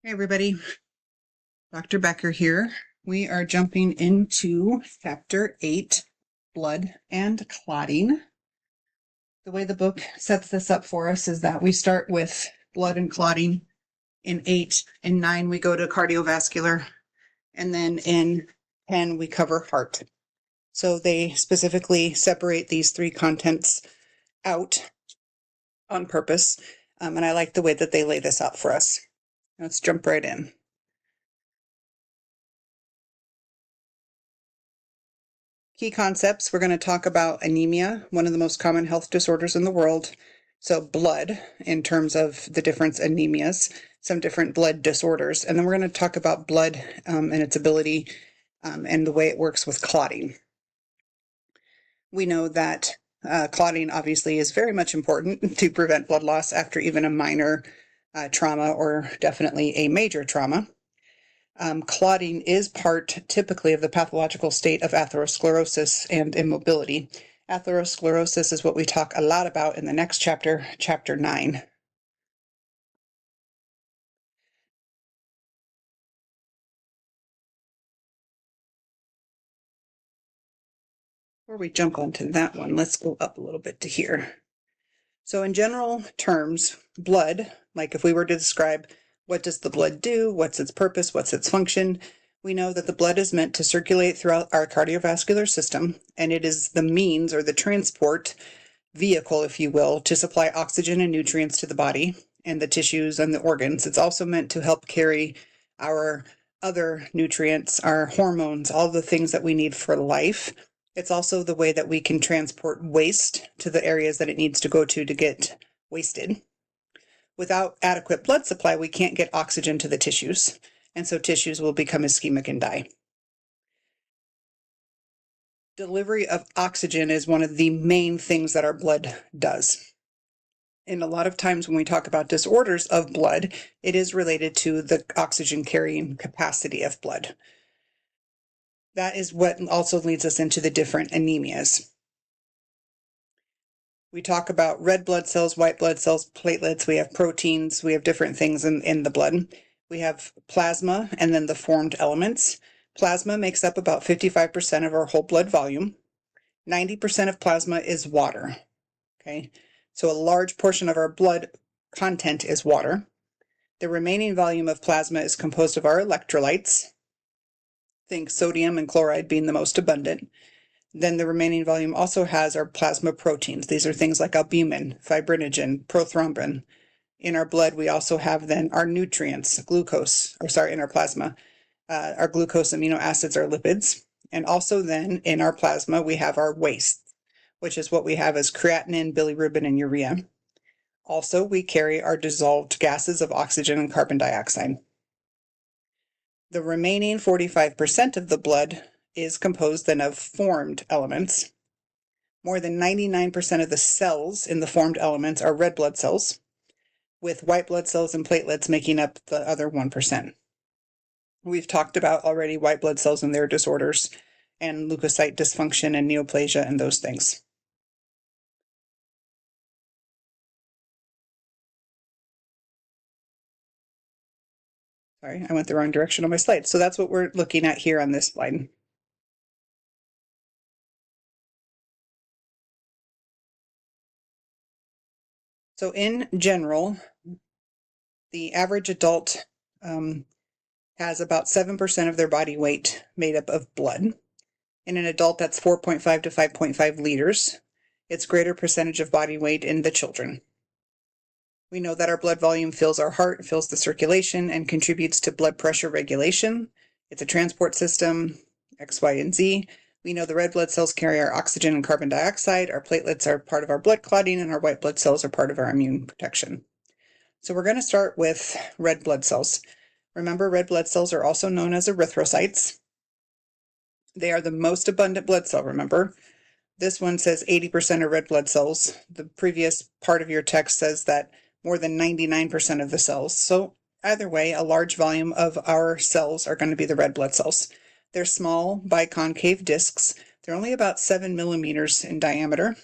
Hey everybody, Dr. Becker here. We are jumping into Chapter 8, Blood and Clotting. The way the book sets this up for us is that we start with blood and clotting. In 8 and 9, we go to cardiovascular, and then in 10, we cover heart. So they specifically separate these three contents out on purpose, and I like the way that they lay this out for us. Let's jump right in. Key concepts, we're going to talk about anemia, one of the most common health disorders in the world. So blood, in terms of the different anemias, some different blood disorders. And then we're going to talk about blood and its ability and the way it works with clotting. We know that clotting obviously is very much important to prevent blood loss after even a minor trauma or definitely a major trauma. Clotting is part typically of the pathological state of atherosclerosis and immobility. Atherosclerosis is what we talk a lot about in the next chapter, chapter 9. Before we jump onto that one, let's go up a little bit to here. So in general terms, blood, like if we were to describe what does the blood do, what's its purpose, what's its function, we know that the blood is meant to circulate throughout our cardiovascular system, and it is the means or the transport vehicle, if you will, to supply oxygen and nutrients to the body and the tissues and the organs. It's also meant to help carry our other nutrients, our hormones, all the things that we need for life. It's also the way that we can transport waste to the areas that it needs to go to get wasted. Without adequate blood supply, we can't get oxygen to the tissues, and so tissues will become ischemic and die. Delivery of oxygen is one of the main things that our blood does. And a lot of times when we talk about disorders of blood, it is related to the oxygen carrying capacity of blood. That is what also leads us into the different anemias. We talk about red blood cells, white blood cells, platelets, we have proteins, we have different things in the blood. We have plasma and then the formed elements. Plasma makes up about 55% of our whole blood volume. 90% of plasma is water. Okay, so a large portion of our blood content is water. The remaining volume of plasma is composed of our electrolytes. Think sodium and chloride being the most abundant. Then the remaining volume also has our plasma proteins. These are things like albumin, fibrinogen, prothrombin. In our blood, we also have then our nutrients, in our plasma, our glucose, amino acids, our lipids. And also then in our plasma, we have our waste, which is what we have as creatinine, bilirubin, and urea. Also, we carry our dissolved gases of oxygen and carbon dioxide. The remaining 45% of the blood is composed then of formed elements. More than 99% of the cells in the formed elements are red blood cells, with white blood cells and platelets making up the other 1%. We've talked about already white blood cells and their disorders, and leukocyte dysfunction and neoplasia and those things. Sorry, I went the wrong direction on my slide. So that's what we're looking at here on this slide. So in general, the average adult has about 7% of their body weight made up of blood. In an adult, that's 4.5 to 5.5 liters. It's greater percentage of body weight in the children. We know that our blood volume fills our heart, fills the circulation, and contributes to blood pressure regulation. It's a transport system, X, Y, and Z. We know the red blood cells carry our oxygen and carbon dioxide. Our platelets are part of our blood clotting, and our white blood cells are part of our immune protection. So we're going to start with red blood cells. Remember, red blood cells are also known as erythrocytes. They are the most abundant blood cell, remember. This one says 80% are red blood cells. The previous part of your text says that more than 99% of the cells. So either way, a large volume of our cells are going to be the red blood cells. They're small biconcave discs. They're only about 7 millimeters in diameter.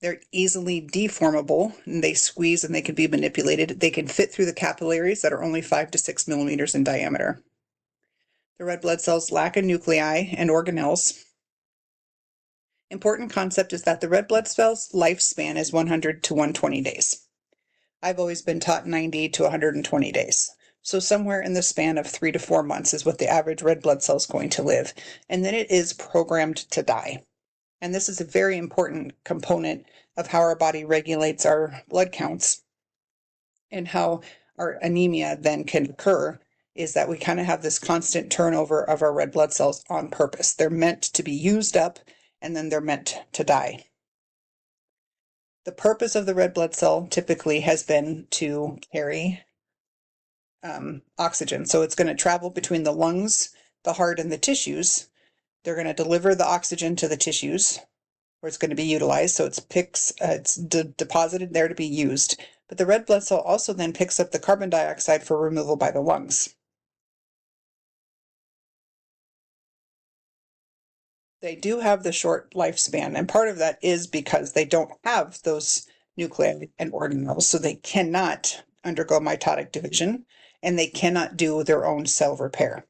They're easily deformable, and they squeeze and they can be manipulated. They can fit through the capillaries that are only 5 to 6 millimeters in diameter. The red blood cells lack a nuclei and organelles. Important concept is that the red blood cell's lifespan is 100 to 120 days. I've always been taught 90 to 120 days. So somewhere in the span of 3 to 4 months is what the average red blood cell is going to live. And then it is programmed to die. And this is a very important component of how our body regulates our blood counts and how our anemia then can occur, is that we kind of have this constant turnover of our red blood cells on purpose. They're meant to be used up and then they're meant to die. The purpose of the red blood cell typically has been to carry oxygen. So it's going to travel between the lungs, the heart, and the tissues. They're going to deliver the oxygen to the tissues where it's going to be utilized. So it's deposited there to be used. But the red blood cell also then picks up the carbon dioxide for removal by the lungs. They do have the short lifespan, and part of that is because they don't have those nuclei and organelles, so they cannot undergo mitotic division, and they cannot do their own cell repair.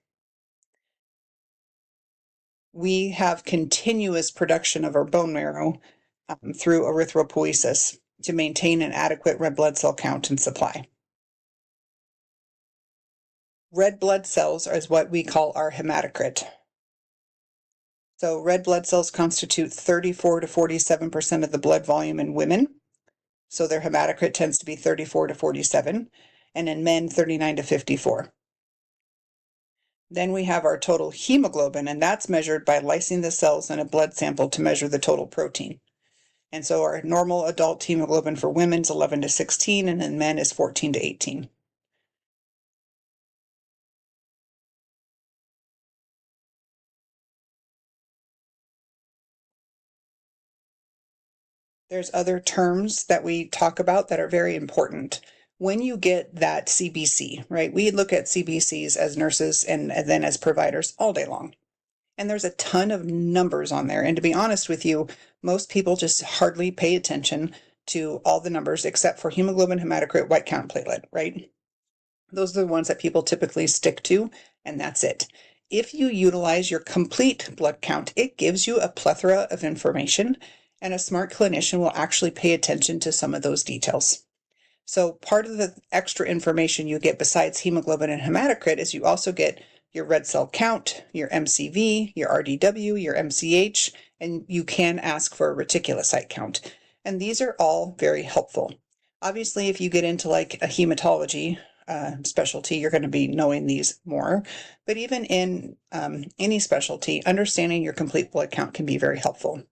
We have continuous production of our bone marrow through erythropoiesis to maintain an adequate red blood cell count and supply. Red blood cells is what we call our hematocrit. So red blood cells constitute 34 to 47% of the blood volume in women. So their hematocrit tends to be 34 to 47, and in men, 39 to 54. Then we have our total hemoglobin, and that's measured by lysing the cells in a blood sample to measure the total protein. And so our normal adult hemoglobin for women is 11 to 16, and in men is 14 to 18. There's other terms that we talk about that are very important. When you get that CBC, right? We look at CBCs as nurses and then as providers all day long. And there's a ton of numbers on there. And to be honest with you, most people just hardly pay attention to all the numbers except for hemoglobin, hematocrit, white count, platelet, right? Those are the ones that people typically stick to, and that's it. If you utilize your complete blood count, it gives you a plethora of information, and a smart clinician will actually pay attention to some of those details. So part of the extra information you get besides hemoglobin and hematocrit is you also get your red cell count, your MCV, your RDW, your MCH, and you can ask for a reticulocyte count. And these are all very helpful. Obviously, if you get into like a hematology specialty, you're going to be knowing these more. But even in any specialty, understanding your complete blood count can be very helpful.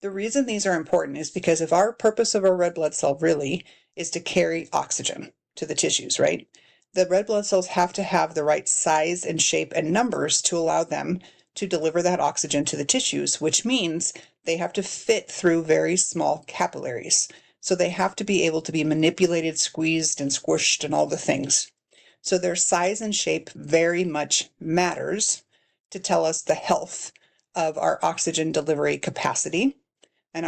The reason these are important is because if our purpose of our red blood cell really is to carry oxygen to the tissues, right? The red blood cells have to have the right size and shape and numbers to allow them to deliver that oxygen to the tissues, which means they have to fit through very small capillaries. So they have to be able to be manipulated, squeezed, and squished, and all the things. So their size and shape very much matters to tell us the health of our oxygen delivery capacity, and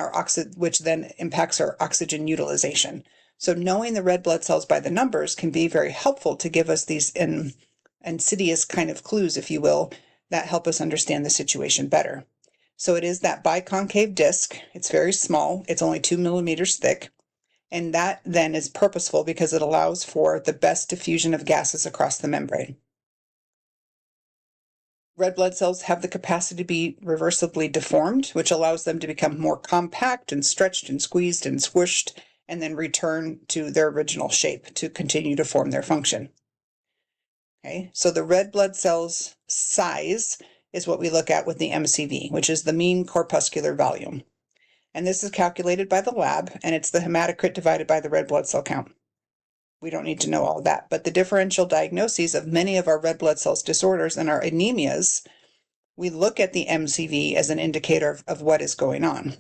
which then impacts our oxygen utilization. So knowing the red blood cells by the numbers can be very helpful to give us these insidious kind of clues, if you will, that help us understand the situation better. So it is that biconcave disc. It's very small. It's only 2 millimeters thick. And that then is purposeful because it allows for the best diffusion of gases across the membrane. Red blood cells have the capacity to be reversibly deformed, which allows them to become more compact and stretched and squeezed and squished, and then return to their original shape to continue to form their function. Okay, so the red blood cells size is what we look at with the MCV, which is the mean corpuscular volume. And this is calculated by the lab, and it's the hematocrit divided by the red blood cell count. We don't need to know all that, but the differential diagnoses of many of our red blood cells disorders and our anemias, we look at the MCV as an indicator of what is going on.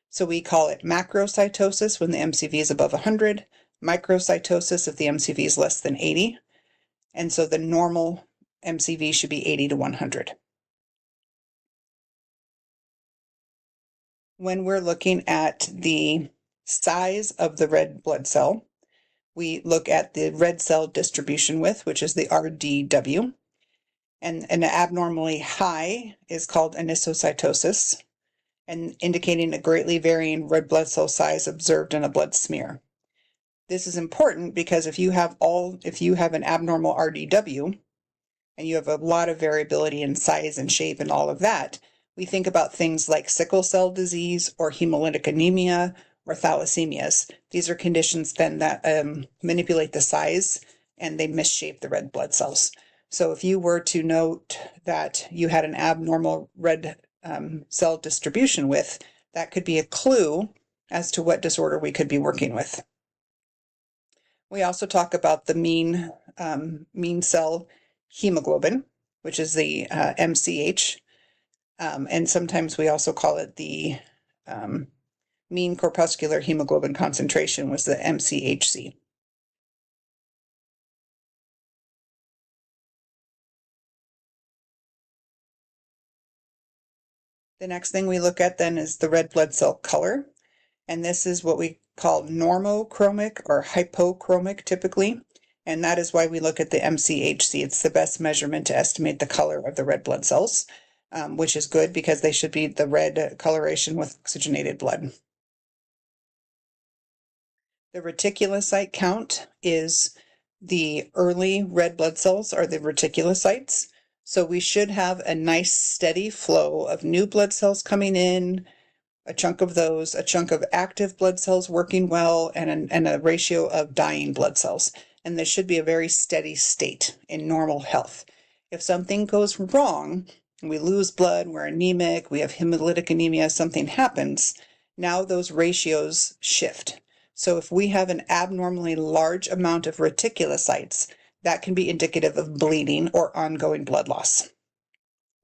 So we call it macrocytosis when the MCV is above 100, microcytosis if the MCV is less than 80, and so the normal MCV should be 80 to 100. When we're looking at the size of the red blood cell, we look at the red cell distribution width, which is the RDW, and an abnormally high is called anisocytosis, and indicating a greatly varying red blood cell size observed in a blood smear. This is important because if you have an abnormal RDW and you have a lot of variability in size and shape and all of that, we think about things like sickle cell disease or hemolytic anemia or thalassemias. These are conditions then that manipulate the size and they misshape the red blood cells. So if you were to note that you had an abnormal red cell distribution width, that could be a clue as to what disorder we could be working with. We also talk about the mean cell hemoglobin, which is the MCH, and sometimes we also call it the mean corpuscular hemoglobin concentration, was the MCHC. The next thing we look at then is the red blood cell color, and this is what we call normochromic or hypochromic typically, and that is why we look at the MCHC. It's the best measurement to estimate the color of the red blood cells, which is good because they should be the red coloration with oxygenated blood. The reticulocyte count is the early red blood cells are the reticulocytes. So we should have a nice steady flow of new blood cells coming in, a chunk of those, a chunk of active blood cells working well, and a ratio of dying blood cells. And this should be a very steady state in normal health. If something goes wrong, we lose blood, we're anemic, we have hemolytic anemia, something happens, now those ratios shift. So if we have an abnormally large amount of reticulocytes, that can be indicative of bleeding or ongoing blood loss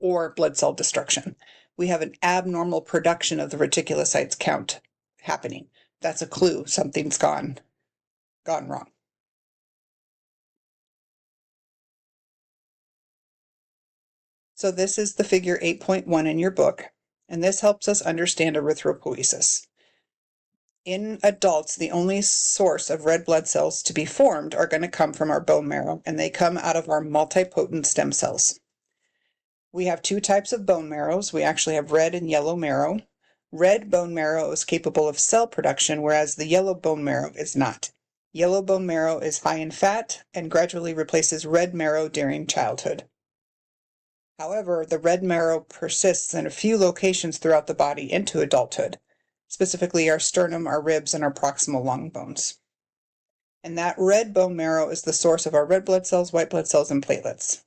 or blood cell destruction. We have an abnormal production of the reticulocytes count happening. That's a clue something's gone wrong. So this is the figure 8.1 in your book, and this helps us understand erythropoiesis. In adults, the only source of red blood cells to be formed are going to come from our bone marrow, and they come out of our multipotent stem cells. We have two types of bone marrows. We actually have red and yellow marrow. Red bone marrow is capable of cell production, whereas the yellow bone marrow is not. Yellow bone marrow is high in fat and gradually replaces red marrow during childhood. However, the red marrow persists in a few locations throughout the body into adulthood, specifically our sternum, our ribs, and our proximal long bones. And that red bone marrow is the source of our red blood cells, white blood cells, and platelets.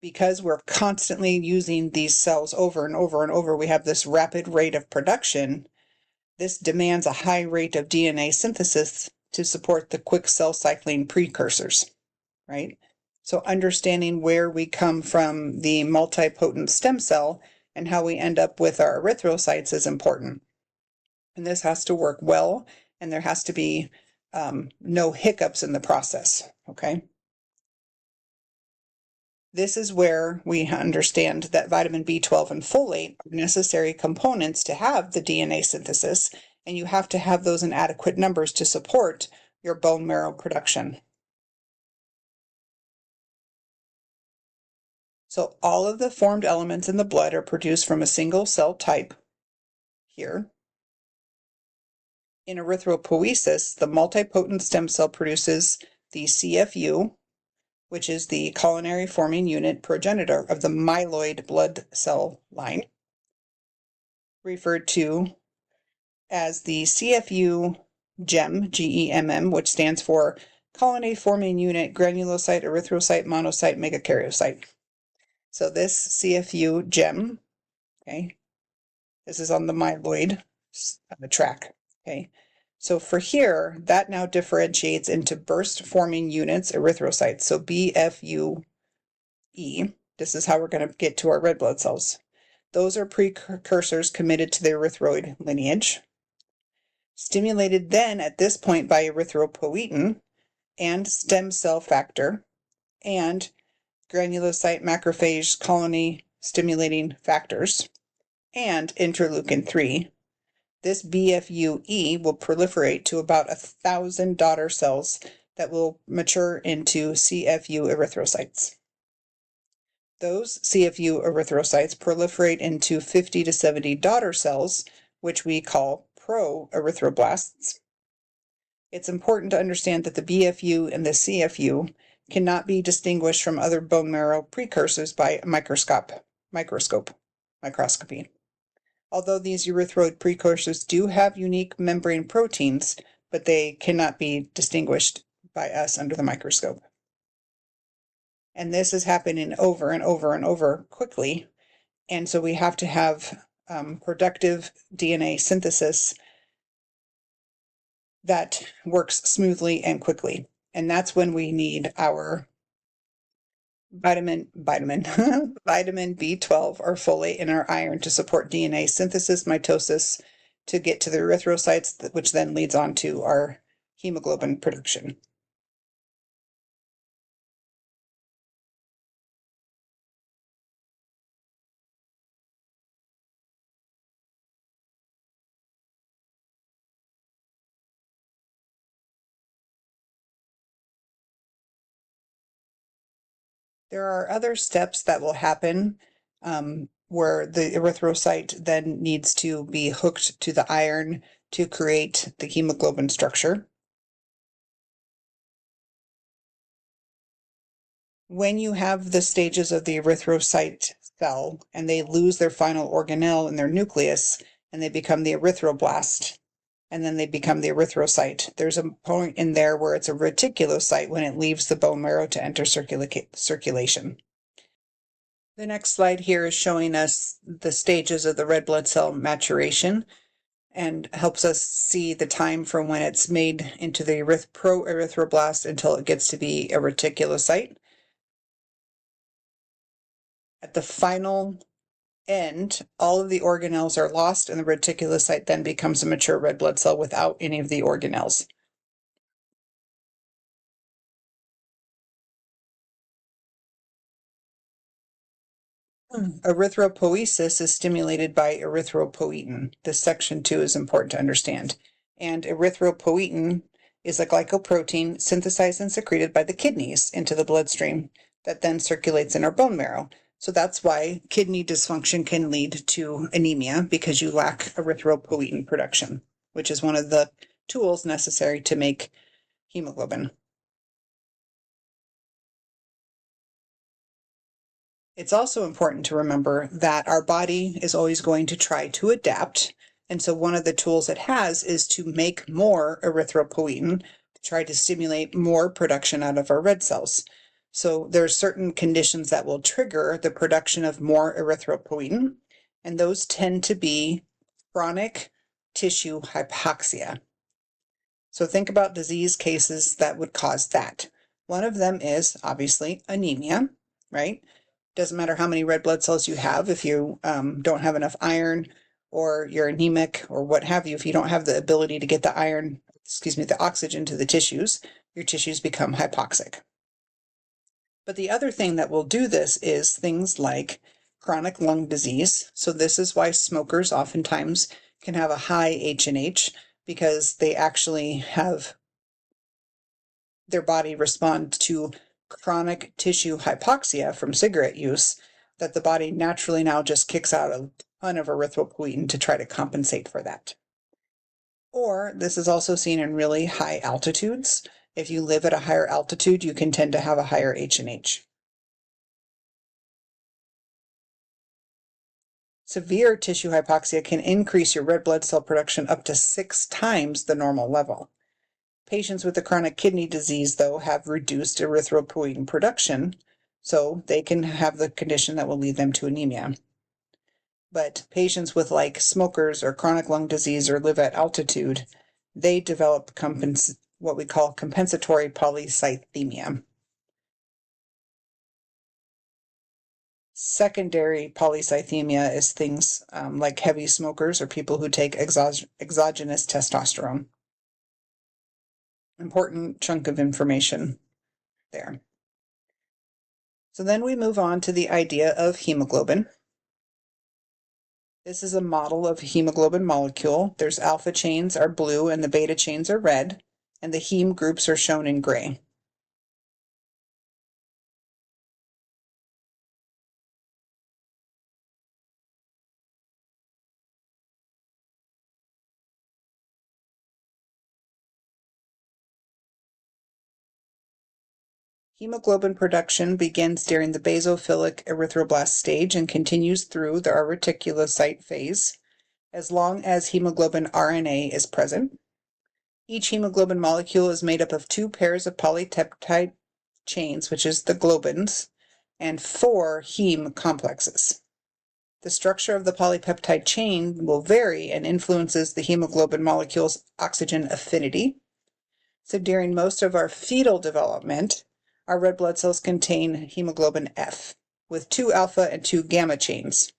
Because we're constantly using these cells over and over and over, we have this rapid rate of production. This demands a high rate of DNA synthesis to support the quick cell cycling precursors, right? So understanding where we come from the multipotent stem cell and how we end up with our erythrocytes is important. And this has to work well, and there has to be no hiccups in the process, okay? This is where we understand that vitamin B12 and folate are necessary components to have the DNA synthesis, and you have to have those in adequate numbers to support your bone marrow production. So all of the formed elements in the blood are produced from a single cell type here. In erythropoiesis, the multipotent stem cell produces the CFU, which is the colony forming unit progenitor of the myeloid blood cell line, referred to as the CFU GEM, GEMM, which stands for colony forming unit granulocyte erythrocyte monocyte megakaryocyte. So this CFU GEM, okay, this is on the myeloid track, okay. So for here, that now differentiates into burst forming units erythrocytes, so BFUE. This is how we're going to get to our red blood cells. Those are precursors committed to the erythroid lineage. Stimulated then at this point by erythropoietin and stem cell factor and granulocyte macrophage colony stimulating factors. and interleukin-3, this BFUE will proliferate to about 1,000 daughter cells that will mature into CFU erythrocytes. Those CFU erythrocytes proliferate into 50 to 70 daughter cells, which we call pro-erythroblasts. It's important to understand that the BFU and the CFU cannot be distinguished from other bone marrow precursors by microscopy. Although these erythroid precursors do have unique membrane proteins, but they cannot be distinguished by us under the microscope. And this is happening over and over and over quickly. And so we have to have productive DNA synthesis that works smoothly and quickly. And that's when we need our vitamin B12 or folate and our iron to support DNA synthesis, mitosis, to get to the erythrocytes, which then leads on to our hemoglobin production. There are other steps that will happen where the erythrocyte then needs to be hooked to the iron to create the hemoglobin structure. When you have the stages of the erythrocyte cell and they lose their final organelle in their nucleus and they become the erythroblast, and then they become the erythrocyte, there's a point in there where it's a reticulocyte when it leaves the bone marrow to enter circulation. The next slide here is showing us the stages of the red blood cell maturation and helps us see the time from when it's made into the pro-erythroblast until it gets to be a reticulocyte. At the final end, all of the organelles are lost and the reticulocyte then becomes a mature red blood cell without any of the organelles. Erythropoiesis is stimulated by erythropoietin. This section 2 is important to understand. And erythropoietin is a glycoprotein synthesized and secreted by the kidneys into the bloodstream that then circulates in our bone marrow. So that's why kidney dysfunction can lead to anemia, because you lack erythropoietin production, which is one of the tools necessary to make hemoglobin. It's also important to remember that our body is always going to try to adapt. And so one of the tools it has is to make more erythropoietin, to try to stimulate more production out of our red cells. So there are certain conditions that will trigger the production of more erythropoietin, and those tend to be chronic tissue hypoxia. So think about disease cases that would cause that. One of them is obviously anemia, right? Doesn't matter how many red blood cells you have, if you don't have enough iron or you're anemic or what have you, if you don't have the ability to get the oxygen to the tissues, your tissues become hypoxic. But the other thing that will do this is things like chronic lung disease. So this is why smokers oftentimes can have a high H&H, because they actually have their body respond to chronic tissue hypoxia from cigarette use, that the body naturally now just kicks out a ton of erythropoietin to try to compensate for that. Or this is also seen in really high altitudes. If you live at a higher altitude, you can tend to have a higher H&H. Severe tissue hypoxia can increase your red blood cell production up to 6 times the normal level. Patients with a chronic kidney disease, though, have reduced erythropoietin production, so they can have the condition that will lead them to anemia. But patients with like smokers or chronic lung disease or live at altitude, they develop what we call compensatory polycythemia. Secondary polycythemia is things like heavy smokers or people who take exogenous testosterone. Important chunk of information there. So then we move on to the idea of hemoglobin. This is a model of a hemoglobin molecule. There's alpha chains are blue and the beta chains are red, and the heme groups are shown in gray. Hemoglobin production begins during the basophilic erythroblast stage and continues through the reticulocyte phase as long as hemoglobin RNA is present. Each hemoglobin molecule is made up of 2 pairs of polypeptide chains, which is the globins, and 4 heme complexes. The structure of the polypeptide chain will vary and influences the hemoglobin molecule's oxygen affinity. So during most of our fetal development, our red blood cells contain hemoglobin F with 2 alpha and 2 gamma chains.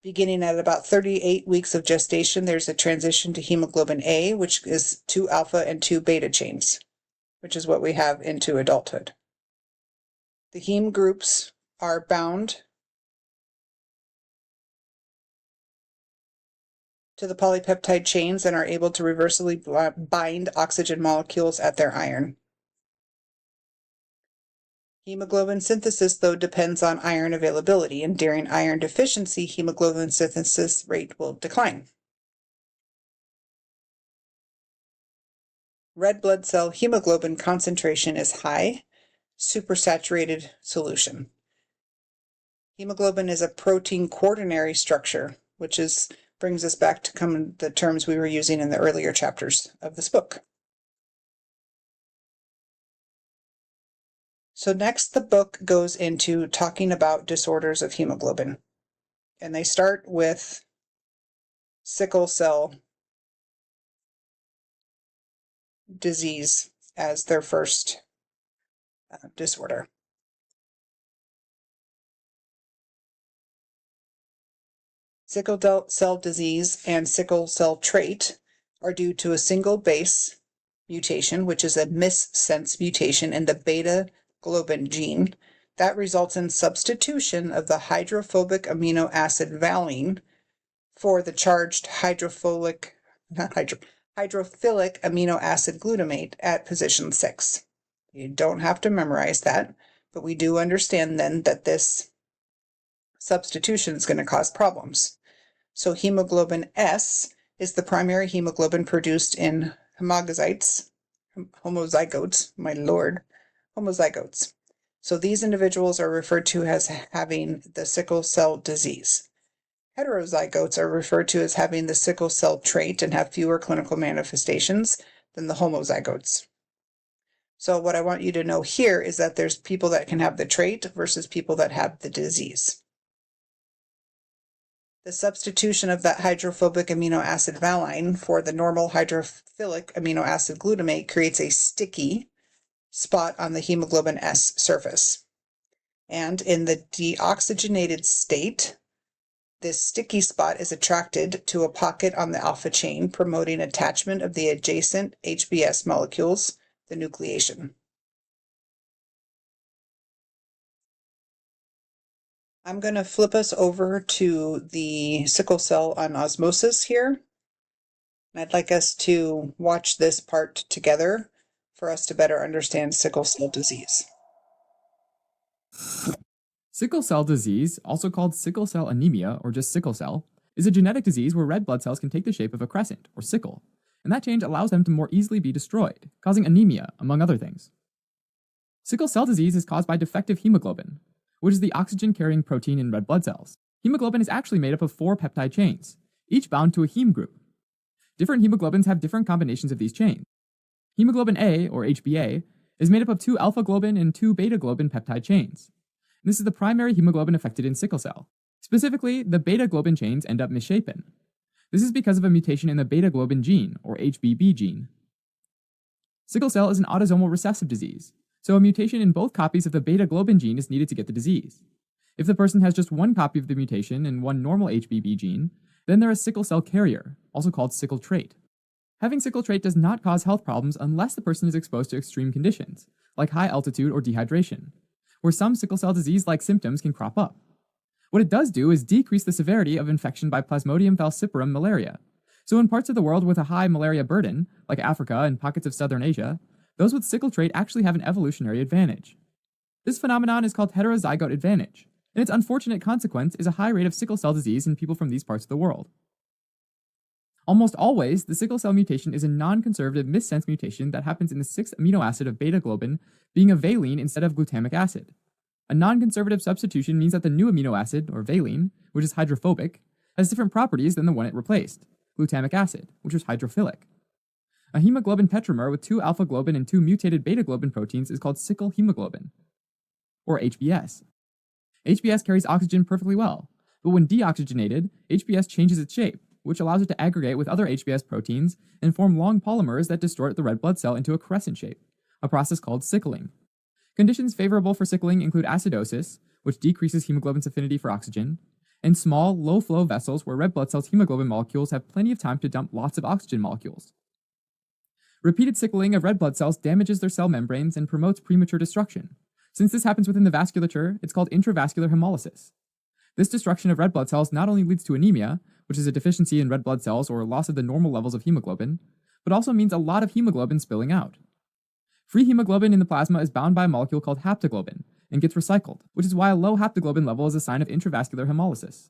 Beginning at about 38 weeks of gestation, there's a transition to hemoglobin A, which is 2 alpha and 2 beta chains, which is what we have into adulthood. The heme groups are bound to the polypeptide chains and are able to reversibly bind oxygen molecules at their iron. Hemoglobin synthesis, though, depends on iron availability, and during iron deficiency, hemoglobin synthesis rate will decline. Red blood cell hemoglobin concentration is high, supersaturated solution. Hemoglobin is a protein quaternary structure, which brings us back to the terms we were using in the earlier chapters of this book. So next, the book goes into talking about disorders of hemoglobin. And they start with sickle cell disease as their first disorder. Sickle cell disease and sickle cell trait are due to a single base mutation, which is a missense mutation in the beta globin gene that results in substitution of the hydrophobic amino acid valine for the charged hydrophilic amino acid glutamate at position 6. You don't have to memorize that, but we do understand then that this substitution is going to cause problems. So hemoglobin S is the primary hemoglobin produced in homozygotes, my lord, homozygotes. So these individuals are referred to as having the sickle cell disease. Heterozygotes are referred to as having the sickle cell trait and have fewer clinical manifestations than the homozygotes. So what I want you to know here is that there's people that can have the trait versus people that have the disease. The substitution of that hydrophobic amino acid valine for the normal hydrophilic amino acid glutamate creates a sticky spot on the hemoglobin S surface. And in the deoxygenated state, this sticky spot is attracted to a pocket on the alpha chain, promoting attachment of the adjacent HBS molecules, the nucleation. I'm going to flip us over to the sickle cell on osmosis here. I'd like us to watch this part together for us to better understand sickle cell disease. Sickle cell disease, also called sickle cell anemia or just sickle cell, is a genetic disease where red blood cells can take the shape of a crescent or sickle, and that change allows them to more easily be destroyed, causing anemia, among other things. Sickle cell disease is caused by defective hemoglobin, which is the oxygen-carrying protein in red blood cells. Hemoglobin is actually made up of 4 peptide chains, each bound to a heme group. Different hemoglobins have different combinations of these chains. Hemoglobin A, or HbA, is made up of 2 alpha globin and 2 beta globin peptide chains. This is the primary hemoglobin affected in sickle cell. Specifically, the beta globin chains end up misshapen. This is because of a mutation in the beta globin gene, or HBB gene. Sickle cell is an autosomal recessive disease, so a mutation in both copies of the beta globin gene is needed to get the disease. If the person has just one copy of the mutation and one normal HBB gene, then they're a sickle cell carrier, also called sickle trait. Having sickle trait does not cause health problems unless the person is exposed to extreme conditions, like high altitude or dehydration, where some sickle cell disease-like symptoms can crop up. What it does do is decrease the severity of infection by Plasmodium falciparum malaria. So in parts of the world with a high malaria burden, like Africa and pockets of southern Asia, those with sickle trait actually have an evolutionary advantage. This phenomenon is called heterozygote advantage, and its unfortunate consequence is a high rate of sickle cell disease in people from these parts of the world. Almost always, the sickle cell mutation is a non-conservative missense mutation that happens in the 6th amino acid of beta globin being a valine instead of glutamic acid. A non-conservative substitution means that the new amino acid, or valine, which is hydrophobic, has different properties than the one it replaced, glutamic acid, which was hydrophilic. A hemoglobin tetramer with 2 alpha globin and 2 mutated beta globin proteins is called sickle hemoglobin, or HbS. HbS carries oxygen perfectly well, but when deoxygenated, HbS changes its shape, which allows it to aggregate with other HbS proteins and form long polymers that distort the red blood cell into a crescent shape, a process called sickling. Conditions favorable for sickling include acidosis, which decreases hemoglobin's affinity for oxygen, and small, low-flow vessels where red blood cells' hemoglobin molecules have plenty of time to dump lots of oxygen molecules. Repeated sickling of red blood cells damages their cell membranes and promotes premature destruction. Since this happens within the vasculature, it's called intravascular hemolysis. This destruction of red blood cells not only leads to anemia, which is a deficiency in red blood cells or loss of the normal levels of hemoglobin, but also means a lot of hemoglobin spilling out. Free hemoglobin in the plasma is bound by a molecule called haptoglobin and gets recycled, which is why a low haptoglobin level is a sign of intravascular hemolysis.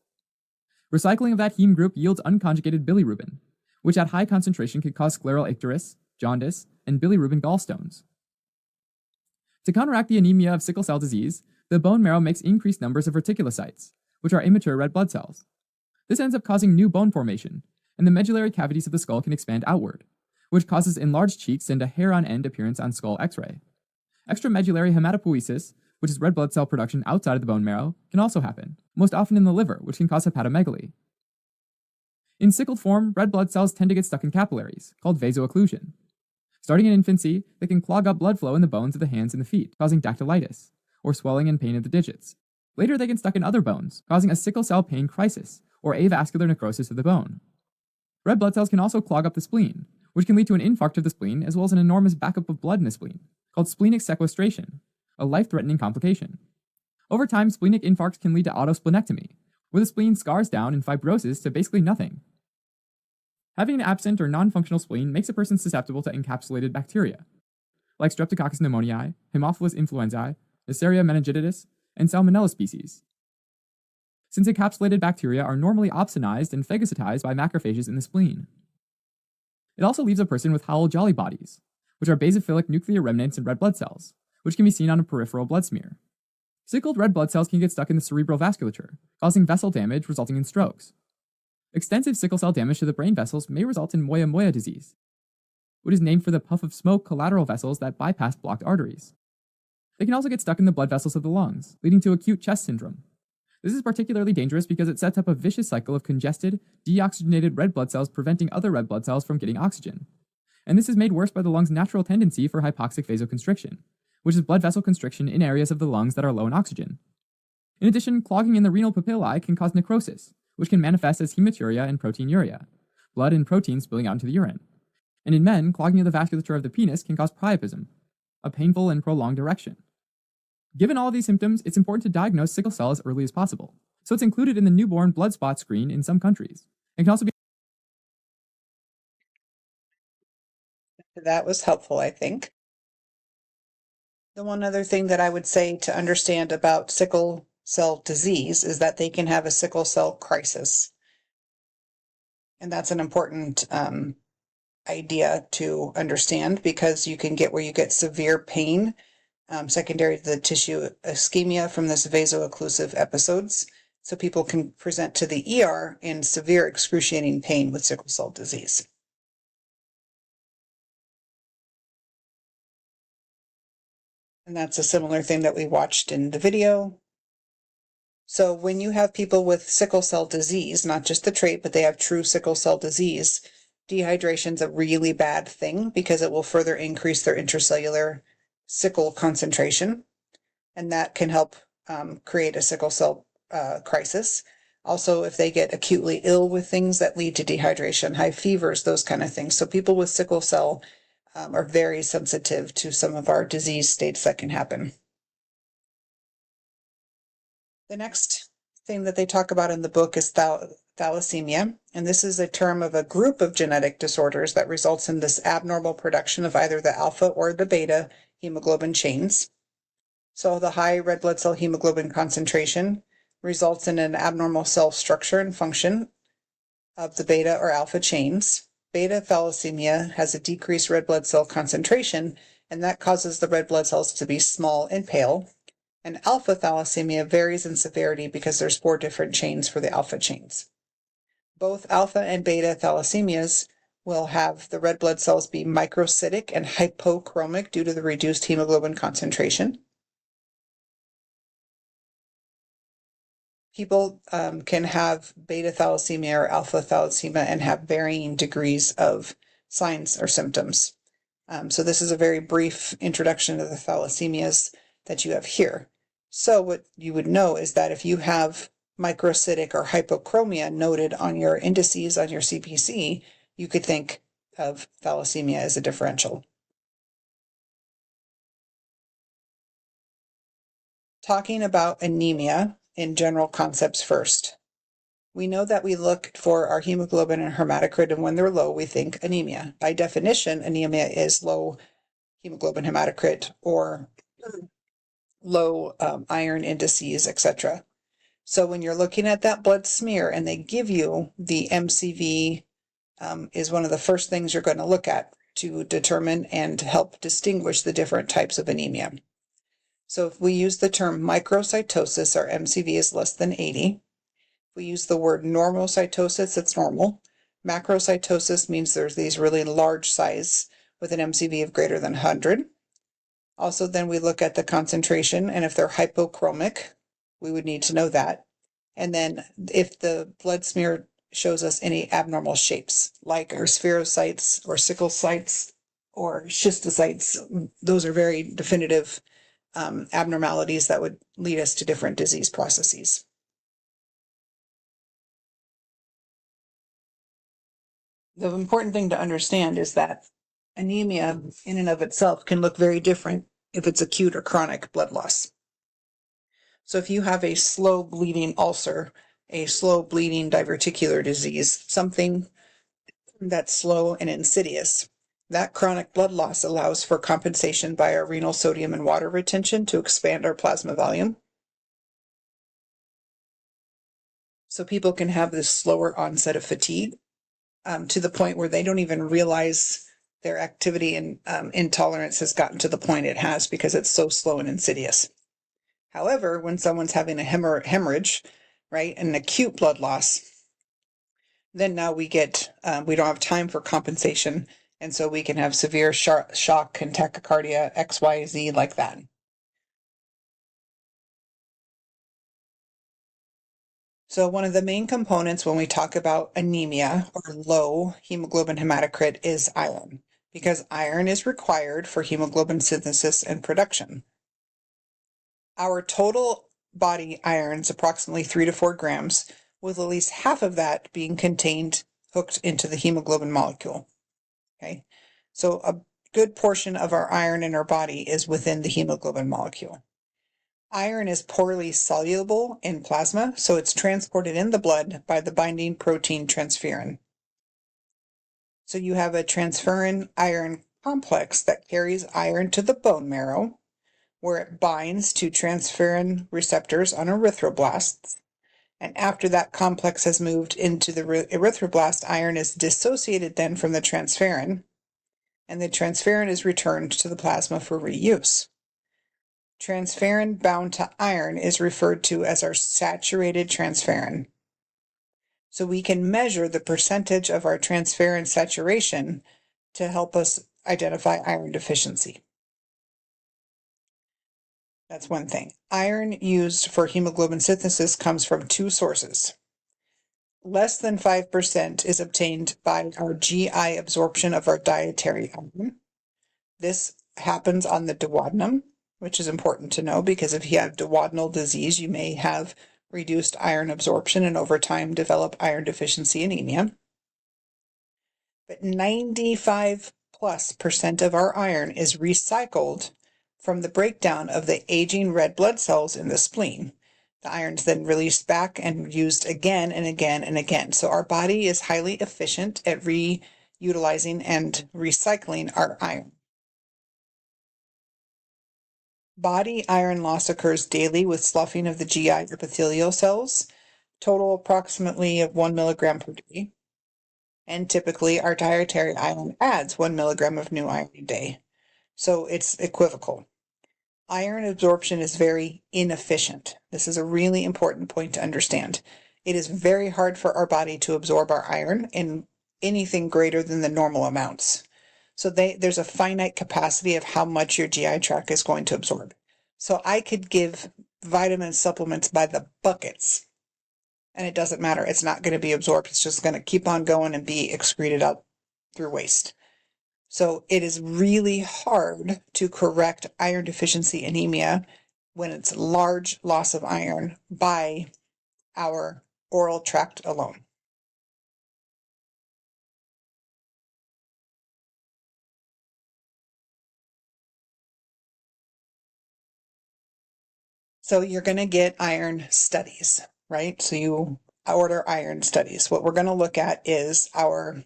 Recycling of that heme group yields unconjugated bilirubin, which at high concentration could cause scleral icterus, jaundice, and bilirubin gallstones. To counteract the anemia of sickle cell disease, the bone marrow makes increased numbers of reticulocytes, which are immature red blood cells. This ends up causing new bone formation, and the medullary cavities of the skull can expand outward, which causes enlarged cheeks and a hair-on-end appearance on skull X-ray. Extramedullary hematopoiesis, which is red blood cell production outside of the bone marrow, can also happen, most often in the liver, which can cause hepatomegaly. In sickled form, red blood cells tend to get stuck in capillaries, called vasoocclusion. Starting in infancy, they can clog up blood flow in the bones of the hands and the feet, causing dactylitis, or swelling and pain in the digits. Later, they get stuck in other bones, causing a sickle cell pain crisis, or avascular necrosis of the bone. Red blood cells can also clog up the spleen, which can lead to an infarct of the spleen as well as an enormous backup of blood in the spleen, called splenic sequestration, a life-threatening complication. Over time, splenic infarcts can lead to autosplenectomy, where the spleen scars down in fibrosis to basically nothing. Having an absent or non-functional spleen makes a person susceptible to encapsulated bacteria, like Streptococcus pneumoniae, Haemophilus influenzae, Neisseria meningitidis, and Salmonella species. Since encapsulated bacteria are normally opsonized and phagocytized by macrophages in the spleen. It also leaves a person with Howell-Jolly bodies, which are basophilic nuclear remnants in red blood cells, which can be seen on a peripheral blood smear. Sickled red blood cells can get stuck in the cerebral vasculature, causing vessel damage resulting in strokes. Extensive sickle cell damage to the brain vessels may result in moyamoya disease, which is named for the puff of smoke collateral vessels that bypass blocked arteries. They can also get stuck in the blood vessels of the lungs, leading to acute chest syndrome. This is particularly dangerous because it sets up a vicious cycle of congested, deoxygenated red blood cells preventing other red blood cells from getting oxygen. And this is made worse by the lung's natural tendency for hypoxic vasoconstriction, which is blood vessel constriction in areas of the lungs that are low in oxygen. In addition, clogging in the renal papillae can cause necrosis, which can manifest as hematuria and proteinuria, blood and protein spilling out into the urine. And in men, clogging of the vasculature of the penis can cause priapism, a painful and prolonged erection. Given all of these symptoms, it's important to diagnose sickle cell as early as possible, so it's included in the newborn blood spot screen in some countries. It can also be That was helpful, I think. The one other thing that I would say to understand about sickle cell disease is that they can have a sickle cell crisis. And that's an important idea to understand because you can get where you get severe pain secondary to the tissue ischemia from this vaso-occlusive episodes. So people can present to the ER in severe excruciating pain with sickle cell disease. And that's a similar thing that we watched in the video. So when you have people with sickle cell disease, not just the trait, but they have true sickle cell disease, dehydration is a really bad thing because it will further increase their intracellular sickle concentration, and that can help create a sickle cell crisis. Also, if they get acutely ill with things that lead to dehydration, high fevers, those kind of things. So people with sickle cell are very sensitive to some of our disease states that can happen. The next thing that they talk about in the book is thalassemia, and this is a term of a group of genetic disorders that results in this abnormal production of either the alpha or the beta hemoglobin chains. So the high red blood cell hemoglobin concentration results in an abnormal cell structure and function of the beta or alpha chains. Beta thalassemia has a decreased red blood cell concentration, and that causes the red blood cells to be small and pale. And alpha thalassemia varies in severity because there's 4 different chains for the alpha chains. Both alpha and beta thalassemias will have the red blood cells be microcytic and hypochromic due to the reduced hemoglobin concentration. People can have beta thalassemia or alpha thalassemia and have varying degrees of signs or symptoms. So this is a very brief introduction to the thalassemias that you have here. So what you would know is that if you have microcytic or hypochromia noted on your indices on your CPC, you could think of thalassemia as a differential. Talking about anemia in general concepts first. We know that we look for our hemoglobin and hematocrit, and when they're low, we think anemia. By definition, anemia is low hemoglobin hematocrit or low iron indices, etc. So when you're looking at that blood smear and they give you the MCV, is one of the first things you're going to look at to determine and help distinguish the different types of anemia. So if we use the term microcytosis, our MCV is less than 80. If we use the word normocytosis, it's normal. Macrocytosis means there's these really large size with an MCV of greater than 100. Also, then we look at the concentration, and if they're hypochromic, we would need to know that. And then if the blood smear shows us any abnormal shapes, like our spherocytes or sickle cytes or schistocytes, those are very definitive abnormalities that would lead us to different disease processes. The important thing to understand is that anemia in and of itself can look very different if it's acute or chronic blood loss. So if you have a slow bleeding ulcer, a slow bleeding diverticular disease, something that's slow and insidious, that chronic blood loss allows for compensation by our renal sodium and water retention to expand our plasma volume. So people can have this slower onset of fatigue to the point where they don't even realize their activity and intolerance has gotten to the point it has because it's so slow and insidious. However, when someone's having a hemorrhage, right, an acute blood loss, then now we don't have time for compensation, and so we can have severe shock and tachycardia, XYZ, like that. So one of the main components when we talk about anemia or low hemoglobin hematocrit is iron, because iron is required for hemoglobin synthesis and production. Our total body iron is approximately 3 to 4 grams, with at least half of that being hooked into the hemoglobin molecule. Okay, so a good portion of our iron in our body is within the hemoglobin molecule. Iron is poorly soluble in plasma, so it's transported in the blood by the binding protein transferrin. So you have a transferrin iron complex that carries iron to the bone marrow, where it binds to transferrin receptors on erythroblasts. And after that complex has moved into the erythroblast, iron is dissociated then from the transferrin, and the transferrin is returned to the plasma for reuse. Transferrin bound to iron is referred to as our saturated transferrin. So we can measure the percentage of our transferrin saturation to help us identify iron deficiency. That's one thing. Iron used for hemoglobin synthesis comes from 2 sources. Less than 5% is obtained by our GI absorption of our dietary iron. This happens on the duodenum, which is important to know because if you have duodenal disease, you may have reduced iron absorption and over time develop iron deficiency anemia. But 95+% of our iron is recycled from the breakdown of the aging red blood cells in the spleen. The iron's then released back and used again and again and again. So our body is highly efficient at reutilizing and recycling our iron. Body iron loss occurs daily with sloughing of the GI epithelial cells, total approximately of 1 milligram per day. And typically our dietary iron adds 1 milligram of new iron a day. So it's equivocal. Iron absorption is very inefficient. This is a really important point to understand. It is very hard for our body to absorb our iron in anything greater than the normal amounts. So there's a finite capacity of how much your GI tract is going to absorb. So I could give vitamin supplements by the buckets, and it doesn't matter. It's not going to be absorbed. It's just going to keep on going and be excreted out through waste. So it is really hard to correct iron deficiency anemia when it's large loss of iron by our oral tract alone. So you're going to get iron studies, right? So you order iron studies. What we're going to look at is our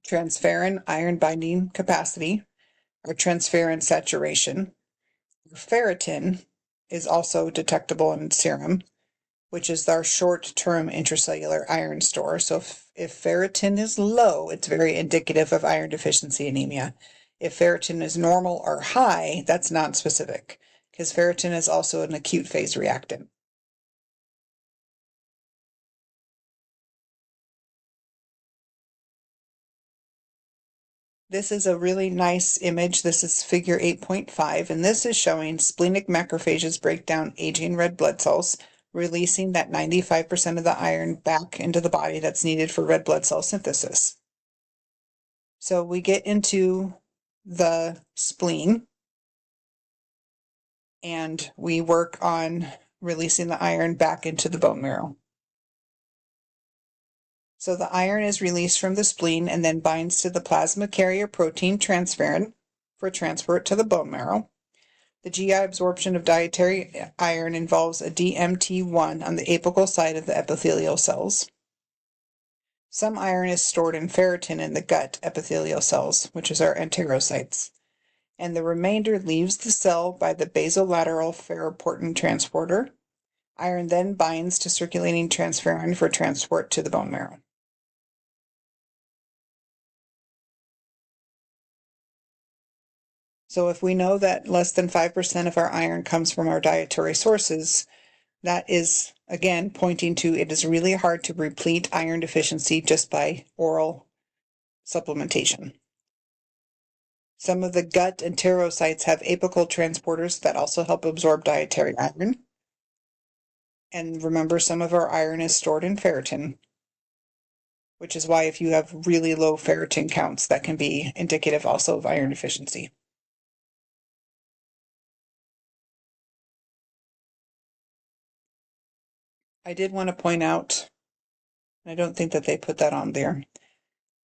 transferrin iron binding capacity, our transferrin saturation. Ferritin is also detectable in serum, which is our short-term intracellular iron store. So if ferritin is low, it's very indicative of iron deficiency anemia. If ferritin is normal or high, that's non-specific, because ferritin is also an acute phase reactant. This is a really nice image. This is figure 8.5, and this is showing splenic macrophages break down aging red blood cells, releasing that 95% of the iron back into the body that's needed for red blood cell synthesis. So we get into the spleen and we work on releasing the iron back into the bone marrow. So the iron is released from the spleen and then binds to the plasma carrier protein transferrin for transport to the bone marrow. The GI absorption of dietary iron involves a DMT1 on the apical side of the epithelial cells. Some iron is stored in ferritin in the gut epithelial cells, which is our enterocytes, and the remainder leaves the cell by the basolateral ferroportin transporter. Iron then binds to circulating transferrin for transport to the bone marrow. So if we know that less than 5% of our iron comes from our dietary sources, that is, again, pointing to it is really hard to replete iron deficiency just by oral supplementation. Some of the gut enterocytes have apical transporters that also help absorb dietary iron. And remember, some of our iron is stored in ferritin, which is why if you have really low ferritin counts, that can be indicative also of iron deficiency. I did want to point out, I don't think that they put that on there.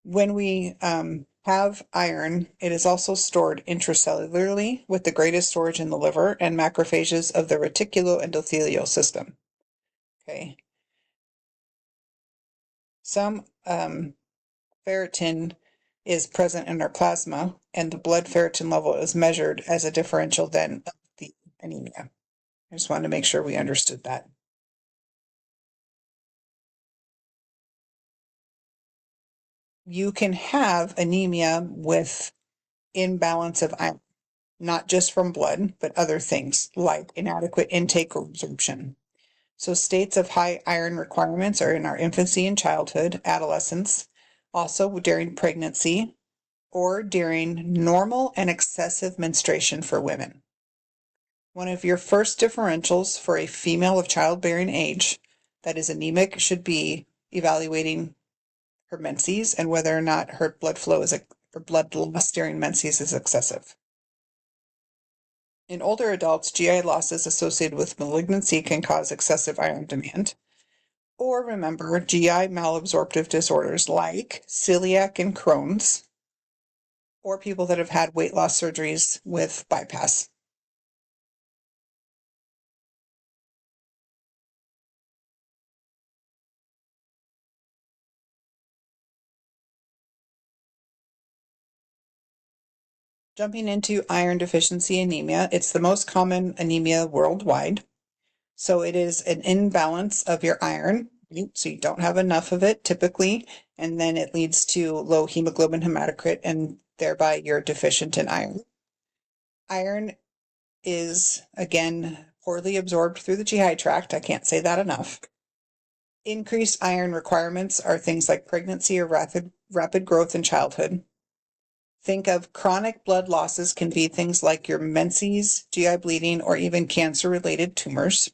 When we have iron, it is also stored intracellularly with the greatest storage in the liver and macrophages of the reticuloendothelial system. Okay. Some ferritin is present in our plasma, and the blood ferritin level is measured as a differential then of the anemia. I just wanted to make sure we understood that. You can have anemia with imbalance of iron, not just from blood, but other things like inadequate intake or absorption. So states of high iron requirements are in our infancy and childhood, adolescence, also during pregnancy, or during normal and excessive menstruation for women. One of your first differentials for a female of childbearing age that is anemic should be evaluating her menses and whether or not her blood flow is or blood loss during menses is excessive. In older adults, GI losses associated with malignancy can cause excessive iron demand. Or remember, GI malabsorptive disorders like celiac and Crohn's, or people that have had weight loss surgeries with bypass. Jumping into iron deficiency anemia, it's the most common anemia worldwide. So it is an imbalance of your iron, so you don't have enough of it typically, and then it leads to low hemoglobin hematocrit, and thereby you're deficient in iron. Iron is, again, poorly absorbed through the GI tract. I can't say that enough. Increased iron requirements are things like pregnancy or rapid growth in childhood. Think of chronic blood losses can be things like your menses, GI bleeding, or even cancer-related tumors.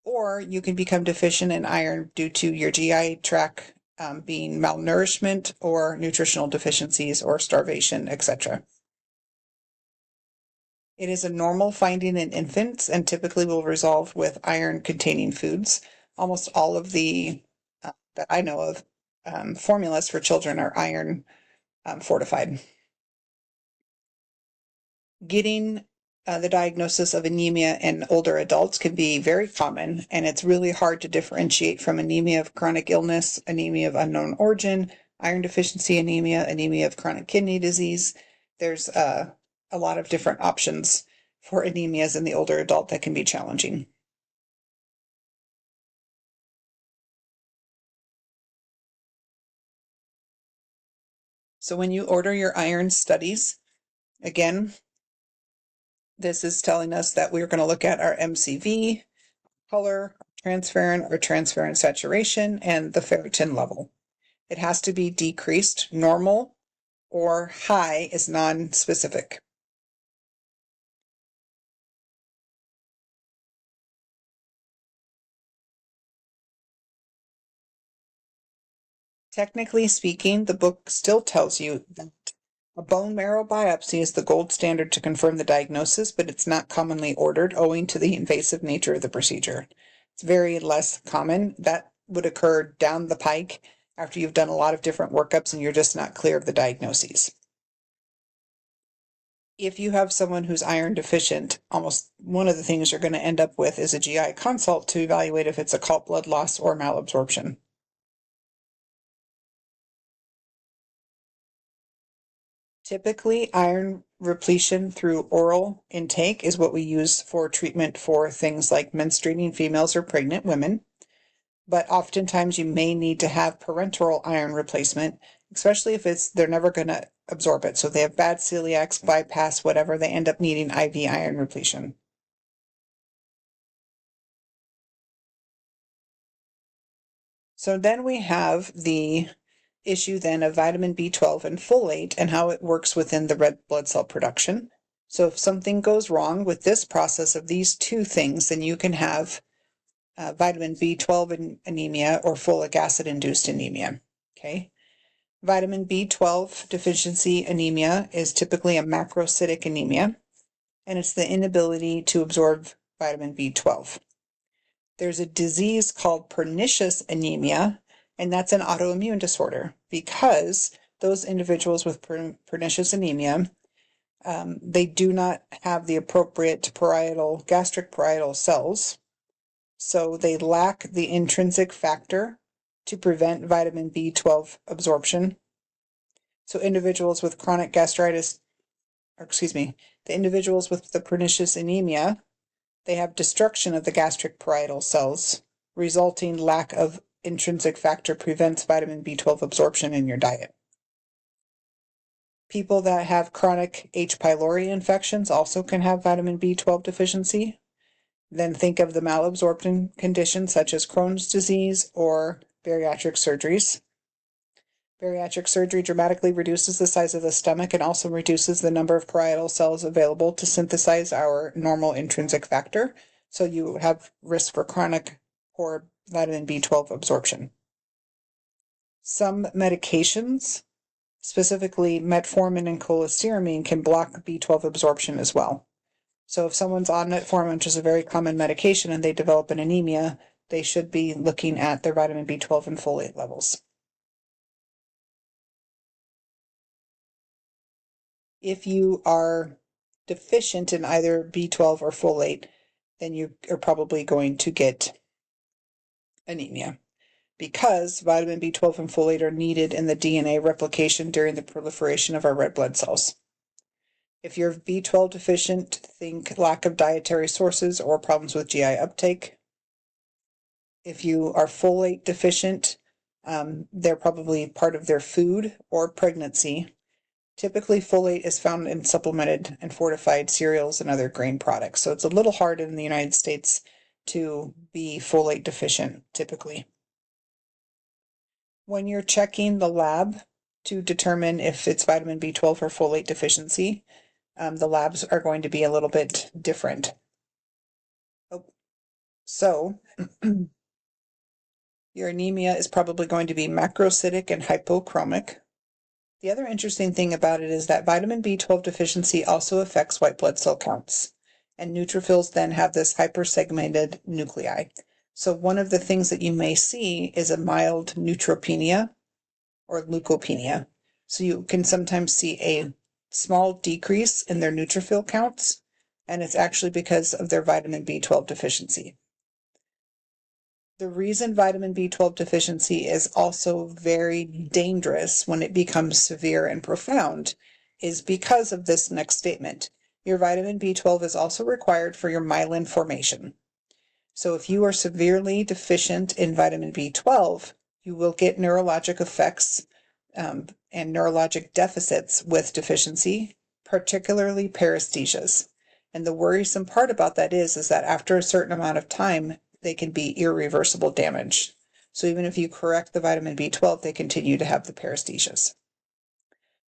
Or you can become deficient in iron due to your GI tract being malnourishment or nutritional deficiencies or starvation, etc. It is a normal finding in infants and typically will resolve with iron-containing foods. Almost all of the that I know of formulas for children are iron fortified. Getting the diagnosis of anemia in older adults can be very common, and it's really hard to differentiate from anemia of chronic illness, anemia of unknown origin, iron deficiency anemia, anemia of chronic kidney disease. There's a lot of different options for anemias in the older adult that can be challenging. So when you order your iron studies, again, this is telling us that we're going to look at our MCV, color, transferrin or transferrin saturation, and the ferritin level. It has to be decreased. Normal or high is non-specific. Technically speaking, the book still tells you that a bone marrow biopsy is the gold standard to confirm the diagnosis, but it's not commonly ordered owing to the invasive nature of the procedure. It's very less common. That would occur down the pike after you've done a lot of different workups and you're just not clear of the diagnoses. If you have someone who's iron deficient, almost one of the things you're going to end up with is a GI consult to evaluate if it's occult blood loss or malabsorption. Typically, iron repletion through oral intake is what we use for treatment for things like menstruating females or pregnant women. But oftentimes you may need to have parenteral iron replacement, especially if they're never going to absorb it. So they have bad celiacs, bypass, whatever, they end up needing IV iron repletion. So then we have the issue then of vitamin B12 and folate and how it works within the red blood cell production. So if something goes wrong with this process of these two things, then you can have vitamin B12 anemia or folic acid induced anemia. Okay. Vitamin B12 deficiency anemia is typically a macrocytic anemia, and it's the inability to absorb vitamin B12. There's a disease called pernicious anemia, and that's an autoimmune disorder because those individuals with pernicious anemia, they do not have the appropriate gastric parietal cells, so they lack the intrinsic factor to prevent vitamin B12 absorption. So individuals with chronic gastritis, the individuals with the pernicious anemia, they have destruction of the gastric parietal cells, resulting lack of intrinsic factor prevents vitamin B12 absorption in your diet. People that have chronic H. pylori infections also can have vitamin B12 deficiency. Then think of the malabsorption conditions such as Crohn's disease or bariatric surgeries. Bariatric surgery dramatically reduces the size of the stomach and also reduces the number of parietal cells available to synthesize our normal intrinsic factor. So you have risk for chronic poor vitamin B12 absorption. Some medications, specifically metformin and cholestyramine, can block B12 absorption as well. So if someone's on metformin, which is a very common medication, and they develop an anemia, they should be looking at their vitamin B12 and folate levels. If you are deficient in either B12 or folate, then you are probably going to get anemia because vitamin B12 and folate are needed in the DNA replication during the proliferation of our red blood cells. If you're B12 deficient, think lack of dietary sources or problems with GI uptake. If you are folate deficient, they're probably part of their food or pregnancy. Typically, folate is found in supplemented and fortified cereals and other grain products. So it's a little hard in the United States to be folate deficient typically. When you're checking the lab to determine if it's vitamin B12 or folate deficiency, the labs are going to be a little bit different. So your anemia is probably going to be macrocytic and hypochromic. The other interesting thing about it is that vitamin B12 deficiency also affects white blood cell counts, and neutrophils then have this hypersegmented nuclei. So one of the things that you may see is a mild neutropenia or leukopenia. So you can sometimes see a small decrease in their neutrophil counts, and it's actually because of their vitamin B12 deficiency. The reason vitamin B12 deficiency is also very dangerous when it becomes severe and profound is because of this next statement. Your vitamin B12 is also required for your myelin formation. So if you are severely deficient in vitamin B12, you will get neurologic effects and neurologic deficits with deficiency, particularly paresthesias. And the worrisome part about that is that after a certain amount of time, they can be irreversible damage. So even if you correct the vitamin B12, they continue to have the paresthesias.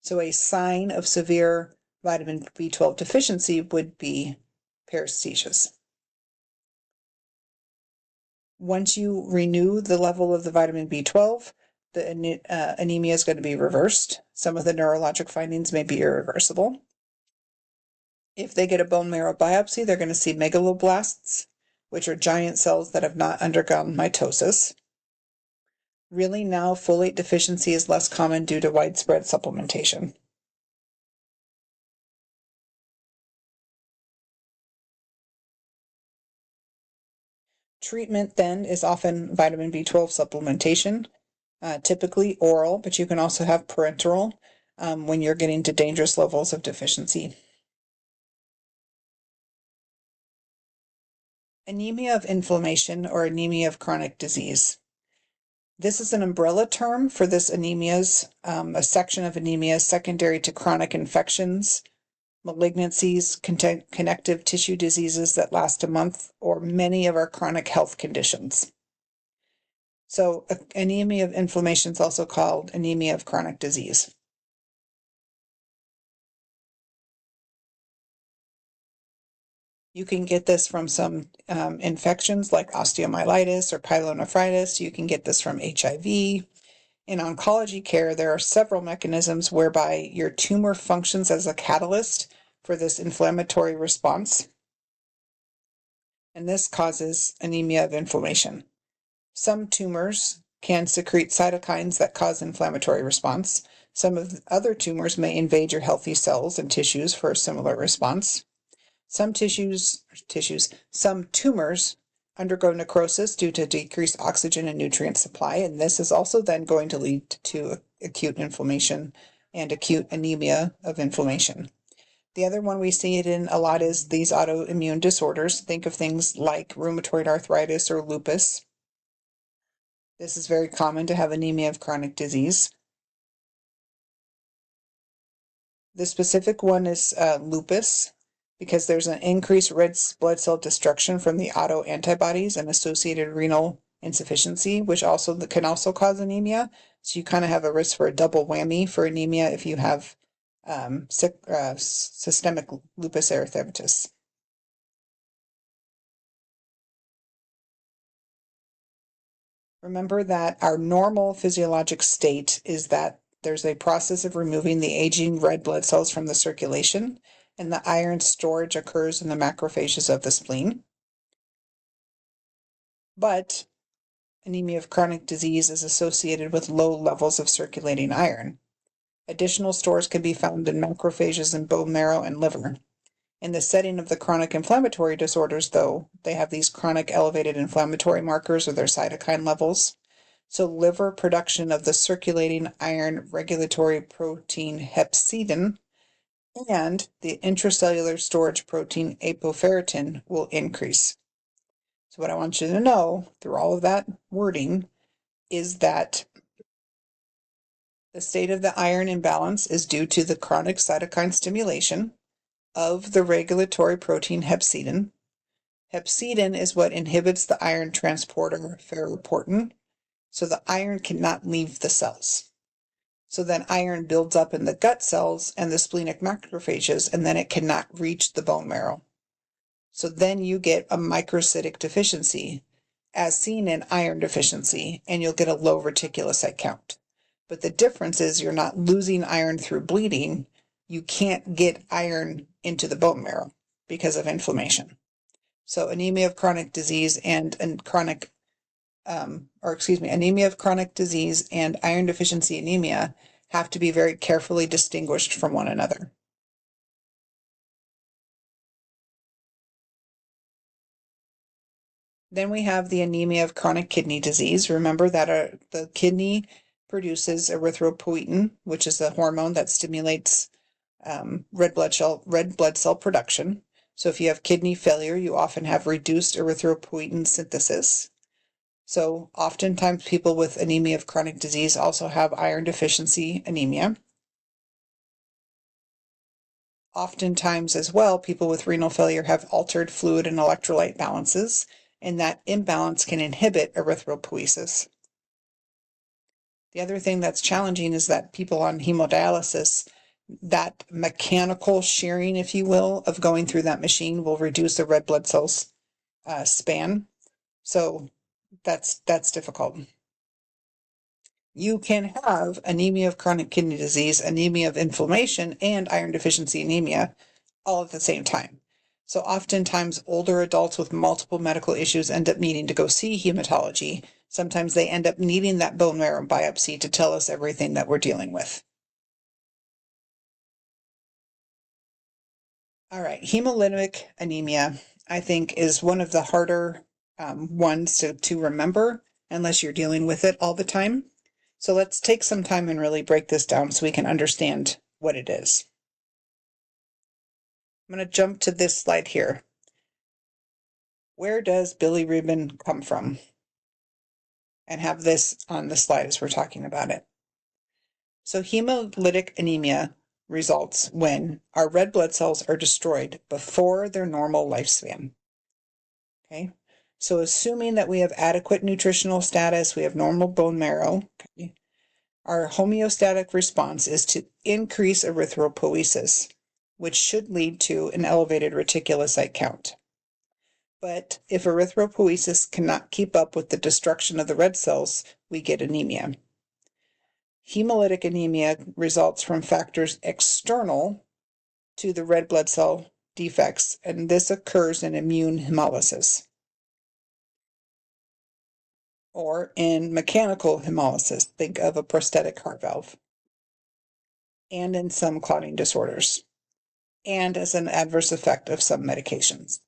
So a sign of severe vitamin B12 deficiency would be paresthesias. Once you renew the level of the vitamin B12, the anemia is going to be reversed. Some of the neurologic findings may be irreversible. If they get a bone marrow biopsy, they're going to see megaloblasts, which are giant cells that have not undergone mitosis. Really now, folate deficiency is less common due to widespread supplementation. Treatment then is often vitamin B12 supplementation, typically oral, but you can also have parenteral when you're getting to dangerous levels of deficiency. Anemia of inflammation or anemia of chronic disease. This is an umbrella term for this anemias, a section of anemia secondary to chronic infections, malignancies, connective tissue diseases that last a month, or many of our chronic health conditions. So anemia of inflammation is also called anemia of chronic disease. You can get this from some infections like osteomyelitis or pyelonephritis. You can get this from HIV. In oncology care, there are several mechanisms whereby your tumor functions as a catalyst for this inflammatory response, and this causes anemia of inflammation. Some tumors can secrete cytokines that cause inflammatory response. Some of the other tumors may invade your healthy cells and tissues for a similar response. Some tumors undergo necrosis due to decreased oxygen and nutrient supply, and this is also then going to lead to acute inflammation and acute anemia of inflammation. The other one we see it in a lot is these autoimmune disorders. Think of things like rheumatoid arthritis or lupus. This is very common to have anemia of chronic disease. The specific one is lupus, because there's an increased red blood cell destruction from the autoantibodies and associated renal insufficiency, which can also cause anemia. So you kind of have a risk for a double whammy for anemia if you have systemic lupus erythematosus. Remember that our normal physiologic state is that there's a process of removing the aging red blood cells from the circulation, and the iron storage occurs in the macrophages of the spleen. But anemia of chronic disease is associated with low levels of circulating iron. Additional stores can be found in macrophages in bone marrow and liver. In the setting of the chronic inflammatory disorders, though, they have these chronic elevated inflammatory markers or their cytokine levels. So liver production of the circulating iron regulatory protein hepcidin and the intracellular storage protein apoferritin will increase. So what I want you to know through all of that wording is that the state of the iron imbalance is due to the chronic cytokine stimulation of the regulatory protein hepcidin. Hepcidin is what inhibits the iron transporter ferroportin, so the iron cannot leave the cells. So then iron builds up in the gut cells and the splenic macrophages, and then it cannot reach the bone marrow. So then you get a microcytic deficiency, as seen in iron deficiency, and you'll get a low reticulocyte count. But the difference is you're not losing iron through bleeding. You can't get iron into the bone marrow because of inflammation. So anemia of chronic disease and anemia of chronic disease and iron deficiency anemia have to be very carefully distinguished from one another. Then we have the anemia of chronic kidney disease. Remember that the kidney produces erythropoietin, which is a hormone that stimulates red blood cell production. So if you have kidney failure, you often have reduced erythropoietin synthesis. So oftentimes people with anemia of chronic disease also have iron deficiency anemia. Oftentimes as well, people with renal failure have altered fluid and electrolyte balances, and that imbalance can inhibit erythropoiesis. The other thing that's challenging is that people on hemodialysis, that mechanical shearing, if you will, of going through that machine will reduce the red blood cells span. So that's difficult. You can have anemia of chronic kidney disease, anemia of inflammation, and iron deficiency anemia all at the same time. So oftentimes older adults with multiple medical issues end up needing to go see hematology. Sometimes they end up needing that bone marrow biopsy to tell us everything that we're dealing with. All right, hemolytic anemia, I think, is one of the harder ones to remember unless you're dealing with it all the time. So let's take some time and really break this down so we can understand what it is. I'm going to jump to this slide here. Where does bilirubin come from? And have this on the slide as we're talking about it. So hemolytic anemia results when our red blood cells are destroyed before their normal lifespan. Okay, so assuming that we have adequate nutritional status, we have normal bone marrow, okay, our homeostatic response is to increase erythropoiesis, which should lead to an elevated reticulocyte count. But if erythropoiesis cannot keep up with the destruction of the red cells, we get anemia. Hemolytic anemia results from factors external to the red blood cell defects, and this occurs in immune hemolysis or in mechanical hemolysis. Think of a prosthetic heart valve, and in some clotting disorders, and as an adverse effect of some medications.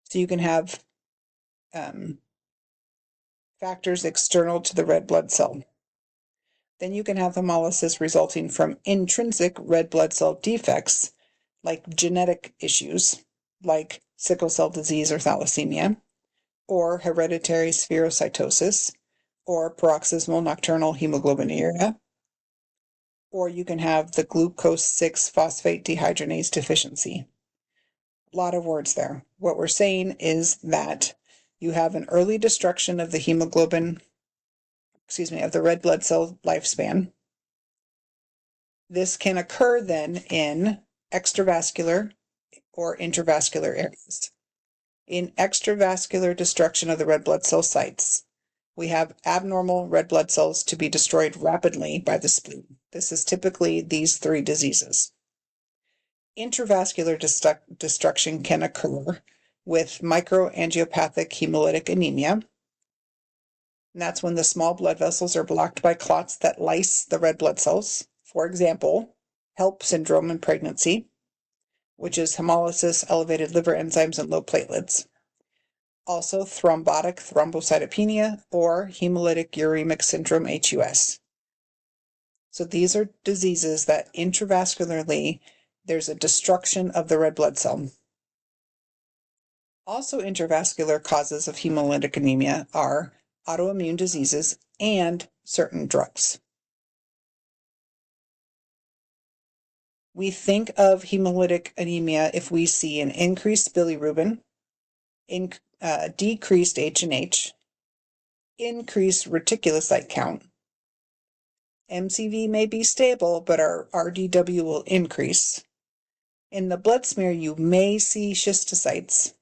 So you can have factors external to the red blood cell. Then you can have hemolysis resulting from intrinsic red blood cell defects, like genetic issues, like sickle cell disease or thalassemia, or hereditary spherocytosis, or paroxysmal nocturnal hemoglobinuria, or you can have the glucose 6-phosphate dehydrogenase deficiency. A lot of words there. What we're saying is that you have an early destruction of the of the red blood cell lifespan. This can occur then in extravascular or intravascular areas. In extravascular destruction of the red blood cell sites, we have abnormal red blood cells to be destroyed rapidly by the spleen. This is typically these three diseases. Intravascular destruction can occur with microangiopathic hemolytic anemia. And that's when the small blood vessels are blocked by clots that lyse the red blood cells. For example, HELP syndrome in pregnancy, which is hemolysis, elevated liver enzymes, and low platelets. Also thrombotic thrombocytopenia or hemolytic uremic syndrome, HUS. So these are diseases that intravascularly there's a destruction of the red blood cell. Also intravascular causes of hemolytic anemia are autoimmune diseases and certain drugs. We think of hemolytic anemia if we see an increased bilirubin, decreased H&H, increased reticulocyte count. MCV may be stable, but our RDW will increase. In the blood smear, you may see schistocytes,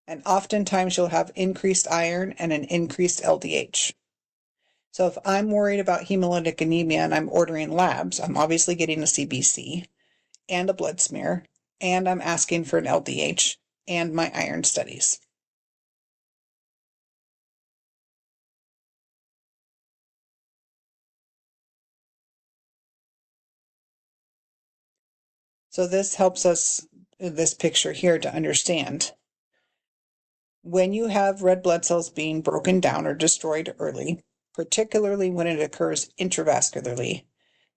and oftentimes you'll have increased iron and an increased LDH. So if I'm worried about hemolytic anemia and I'm ordering labs, I'm obviously getting a CBC and a blood smear, and I'm asking for an LDH and my iron studies. So this helps us, this picture here, to understand when you have red blood cells being broken down or destroyed early, particularly when it occurs intravascularly,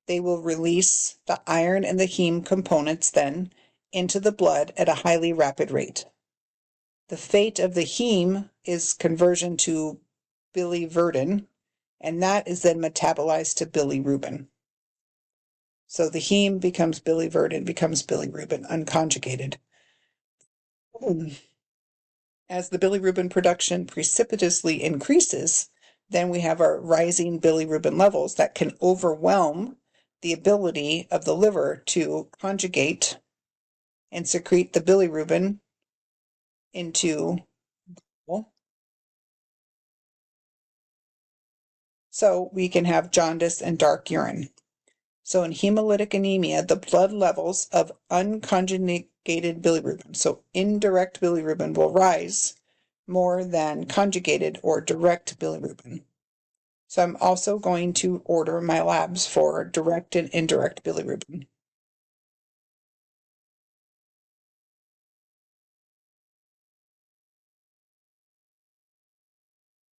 they will release the iron and the heme components then into the blood at a highly rapid rate. The fate of the heme is conversion to biliverdin, and that is then metabolized to bilirubin. So the heme becomes biliverdin, becomes bilirubin unconjugated. As the bilirubin production precipitously increases, then we have our rising bilirubin levels that can overwhelm the ability of the liver to conjugate and secrete the bilirubin into. So we can have jaundice and dark urine. So in hemolytic anemia, the blood levels of unconjugated bilirubin, so indirect bilirubin, will rise more than conjugated or direct bilirubin. So I'm also going to order my labs for direct and indirect bilirubin.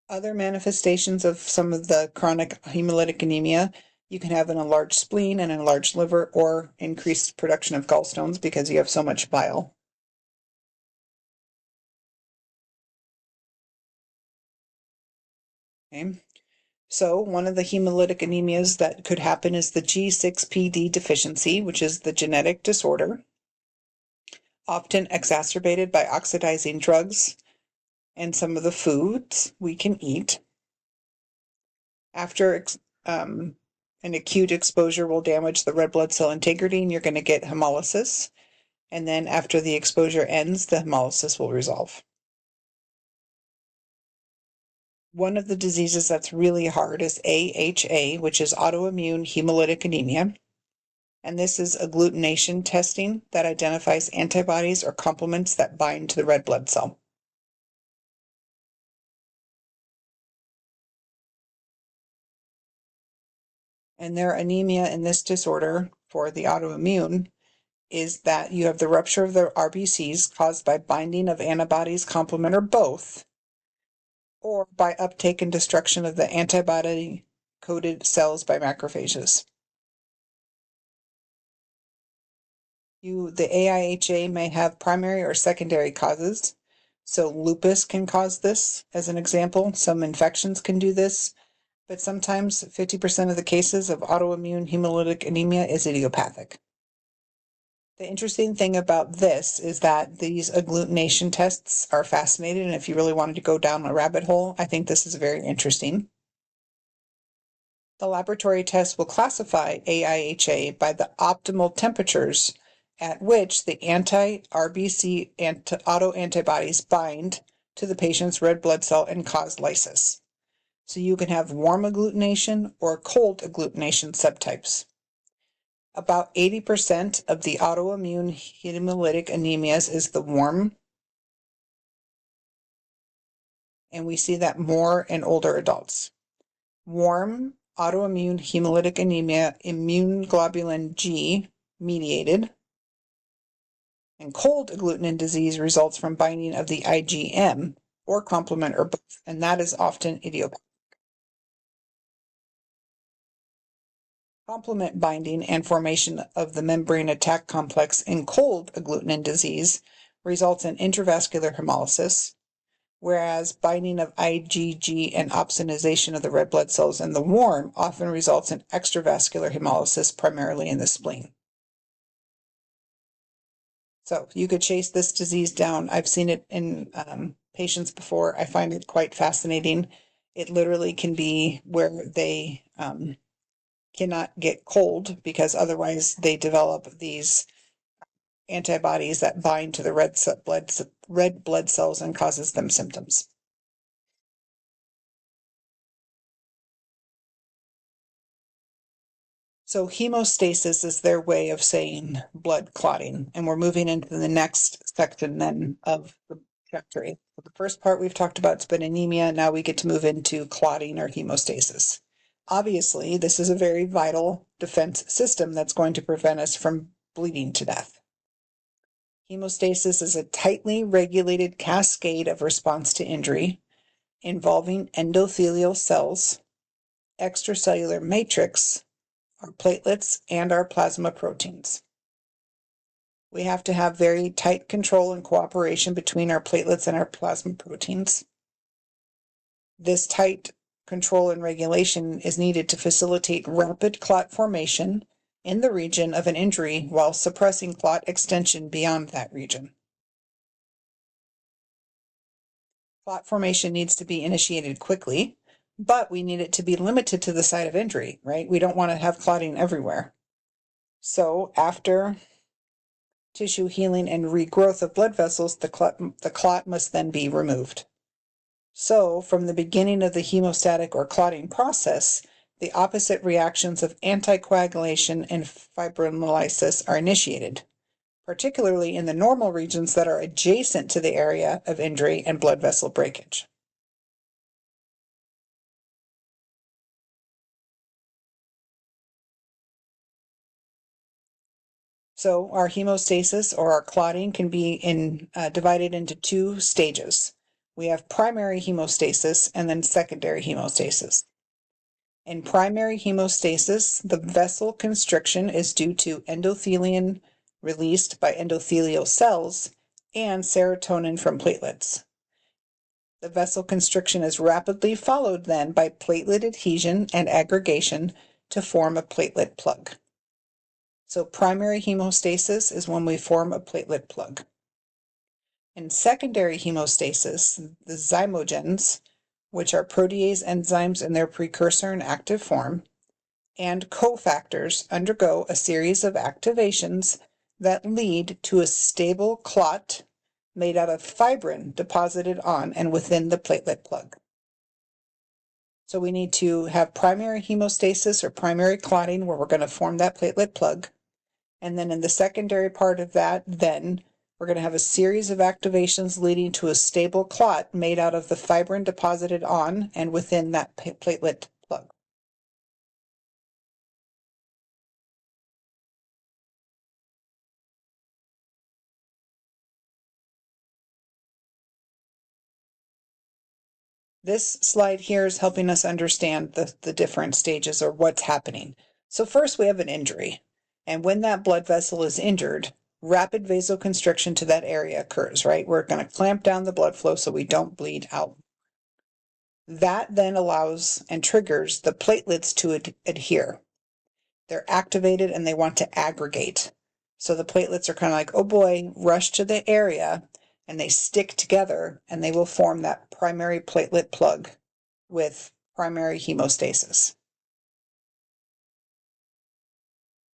Other manifestations of some of the chronic hemolytic anemia, you can have an enlarged spleen and enlarged liver, or increased production of gallstones because you have so much bile. Okay. So one of the hemolytic anemias that could happen is the G6PD deficiency, which is the genetic disorder, often exacerbated by oxidizing drugs and some of the foods we can eat. After an acute exposure will damage the red blood cell integrity, and you're going to get hemolysis. And then after the exposure ends, the hemolysis will resolve. One of the diseases that's really hard is AHA, which is autoimmune hemolytic anemia. And this is agglutination testing that identifies antibodies or complements that bind to the red blood cell. And their anemia in this disorder for the autoimmune is that you have the rupture of the RBCs caused by binding of antibodies, complement, or both, or by uptake and destruction of the antibody-coated cells by macrophages. The AIHA may have primary or secondary causes. So lupus can cause this, as an example. Some infections can do this, but sometimes 50% of the cases of autoimmune hemolytic anemia is idiopathic. The interesting thing about this is that these agglutination tests are fascinating, and if you really wanted to go down a rabbit hole, I think this is very interesting. The laboratory test will classify AIHA by the optimal temperatures at which the anti-RBC autoantibodies bind to the patient's red blood cell and cause lysis. So you can have warm agglutination or cold agglutination subtypes. About 80% of the autoimmune hemolytic anemias is the warm, and we see that more in older adults. Warm autoimmune hemolytic anemia, immune globulin G mediated, and cold agglutinin disease results from binding of the IgM or complement or both, and that is often idiopathic. Complement binding and formation of the membrane attack complex in cold agglutinin disease results in intravascular hemolysis, whereas binding of IgG and opsonization of the red blood cells in the warm often results in extravascular hemolysis, primarily in the spleen. So you could chase this disease down. I've seen it in patients before. I find it quite fascinating. It literally can be where they cannot get cold because otherwise they develop these antibodies that bind to the red blood cells and causes them symptoms. So hemostasis is their way of saying blood clotting, and we're moving into the next section then of the chapter 8. So the first part we've talked about has been anemia. Now we get to move into clotting or hemostasis. Obviously, this is a very vital defense system that's going to prevent us from bleeding to death. Hemostasis is a tightly regulated cascade of response to injury involving endothelial cells, extracellular matrix, our platelets, and our plasma proteins. We have to have very tight control and cooperation between our platelets and our plasma proteins. This tight control and regulation is needed to facilitate rapid clot formation in the region of an injury while suppressing clot extension beyond that region. Clot formation needs to be initiated quickly, but we need it to be limited to the site of injury, right? We don't want to have clotting everywhere. So after tissue healing and regrowth of blood vessels, the clot must then be removed. So from the beginning of the hemostatic or clotting process, the opposite reactions of anticoagulation and fibrinolysis are initiated, particularly in the normal regions that are adjacent to the area of injury and blood vessel breakage. So our hemostasis or our clotting can be divided into two stages. We have primary hemostasis and then secondary hemostasis. In primary hemostasis, the vessel constriction is due to endothelium released by endothelial cells and serotonin from platelets. The vessel constriction is rapidly followed then by platelet adhesion and aggregation to form a platelet plug. So primary hemostasis is when we form a platelet plug. In secondary hemostasis, the zymogens, which are protease enzymes in their precursor and active form, and cofactors undergo a series of activations that lead to a stable clot made out of fibrin deposited on and within the platelet plug. So we need to have primary hemostasis or primary clotting where we're going to form that platelet plug. And then in the secondary part of that, then we're going to have a series of activations leading to a stable clot made out of the fibrin deposited on and within that platelet plug. This slide here is helping us understand the different stages or what's happening. So first we have an injury. And when that blood vessel is injured, rapid vasoconstriction to that area occurs, right? We're going to clamp down the blood flow so we don't bleed out. That then allows and triggers the platelets to adhere. They're activated and they want to aggregate. So the platelets are kind of like, oh boy, rush to the area, and they stick together and they will form that primary platelet plug with primary hemostasis.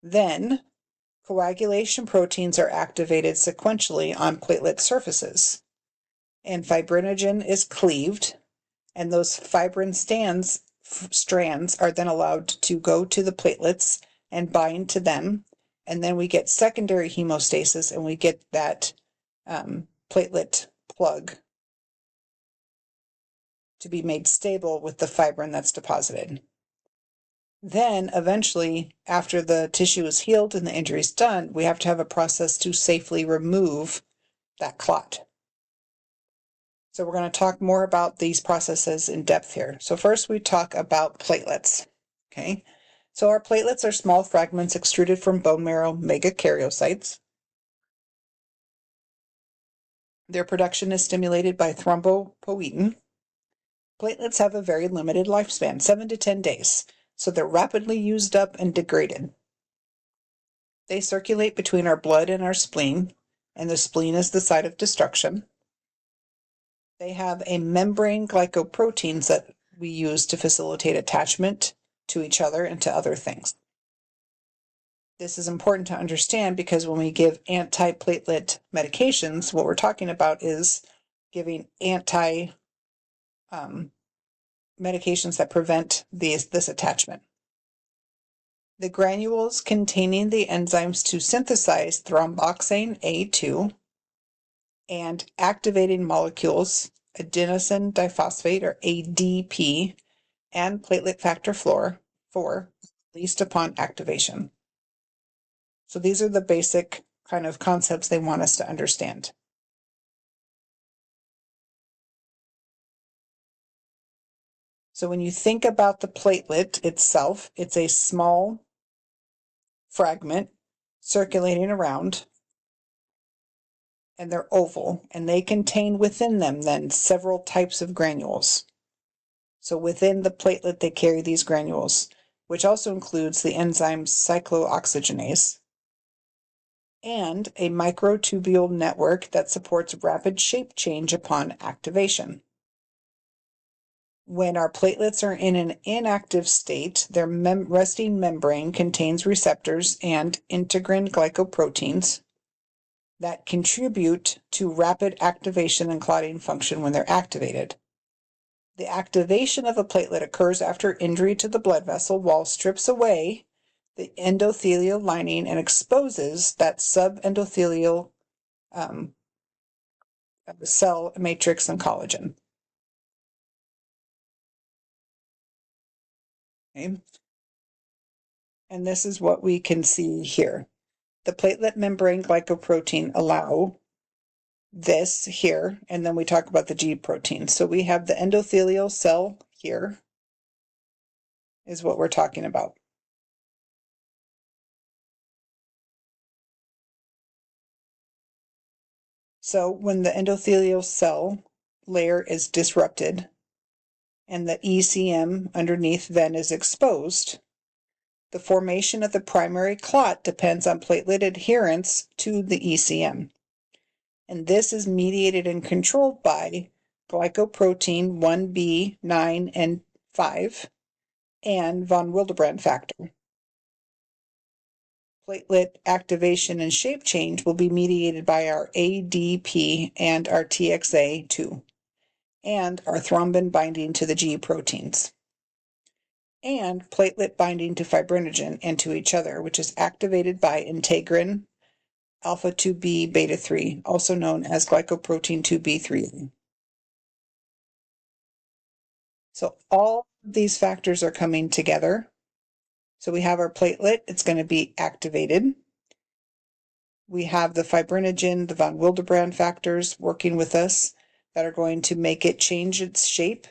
Then coagulation proteins are activated sequentially on platelet surfaces, and fibrinogen is cleaved, and those fibrin strands are then allowed to go to the platelets and bind to them, and then we get secondary hemostasis and we get that platelet plug to be made stable with the fibrin that's deposited. Then eventually, after the tissue is healed and the injury is done, we have to have a process to safely remove that clot. So we're going to talk more about these processes in depth here. So first we talk about platelets. Okay. So our platelets are small fragments extruded from bone marrow megakaryocytes. Their production is stimulated by thrombopoietin. Platelets have a very limited lifespan, 7 to 10 days, so they're rapidly used up and degraded. They circulate between our blood and our spleen, and the spleen is the site of destruction. They have a membrane glycoproteins that we use to facilitate attachment to each other and to other things. This is important to understand because when we give antiplatelet medications, what we're talking about is giving medications that prevent this attachment. The granules containing the enzymes to synthesize thromboxane A2 and activating molecules, adenosine diphosphate or ADP, and platelet factor 4, released upon activation. So these are the basic kind of concepts they want us to understand. So when you think about the platelet itself, it's a small fragment circulating around, and they're oval, and they contain within them then several types of granules. So within the platelet, they carry these granules, which also includes the enzyme cyclooxygenase and a microtubule network that supports rapid shape change upon activation. When our platelets are in an inactive state, their resting membrane contains receptors and integrin glycoproteins that contribute to rapid activation and clotting function when they're activated. The activation of a platelet occurs after injury to the blood vessel while strips away the endothelial lining and exposes that subendothelial cell matrix and collagen. Okay. And this is what we can see here. The platelet membrane glycoprotein allow this here, and then we talk about the G protein. So we have the endothelial cell here is what we're talking about. So when the endothelial cell layer is disrupted and the ECM underneath then is exposed, the formation of the primary clot depends on platelet adherence to the ECM. And this is mediated and controlled by glycoprotein 1b, 9, and 5, and von Willebrand factor. Platelet activation and shape change will be mediated by our ADP and our TXA2, and our thrombin binding to the G proteins, and platelet binding to fibrinogen and to each other, which is activated by integrin alpha 2b beta 3, also known as glycoprotein 2b3. So all of these factors are coming together. So we have our platelet, it's going to be activated. We have the fibrinogen, the von Willebrand factors working with us that are going to make it change its shape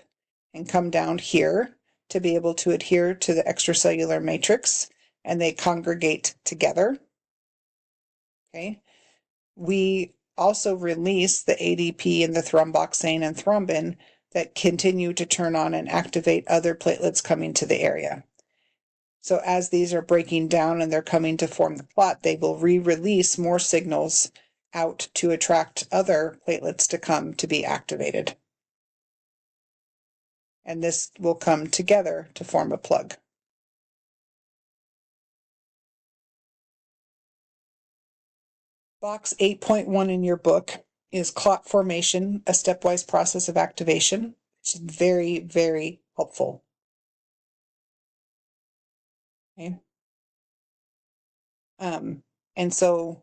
and come down here to be able to adhere to the extracellular matrix, and they congregate together. Okay. We also release the ADP and the thromboxane and thrombin that continue to turn on and activate other platelets coming to the area. So as these are breaking down and they're coming to form the clot, they will re-release more signals out to attract other platelets to come to be activated. And this will come together to form a plug. Box 8.1 in your book is clot formation, a stepwise process of activation, which is very, very helpful. Okay. And so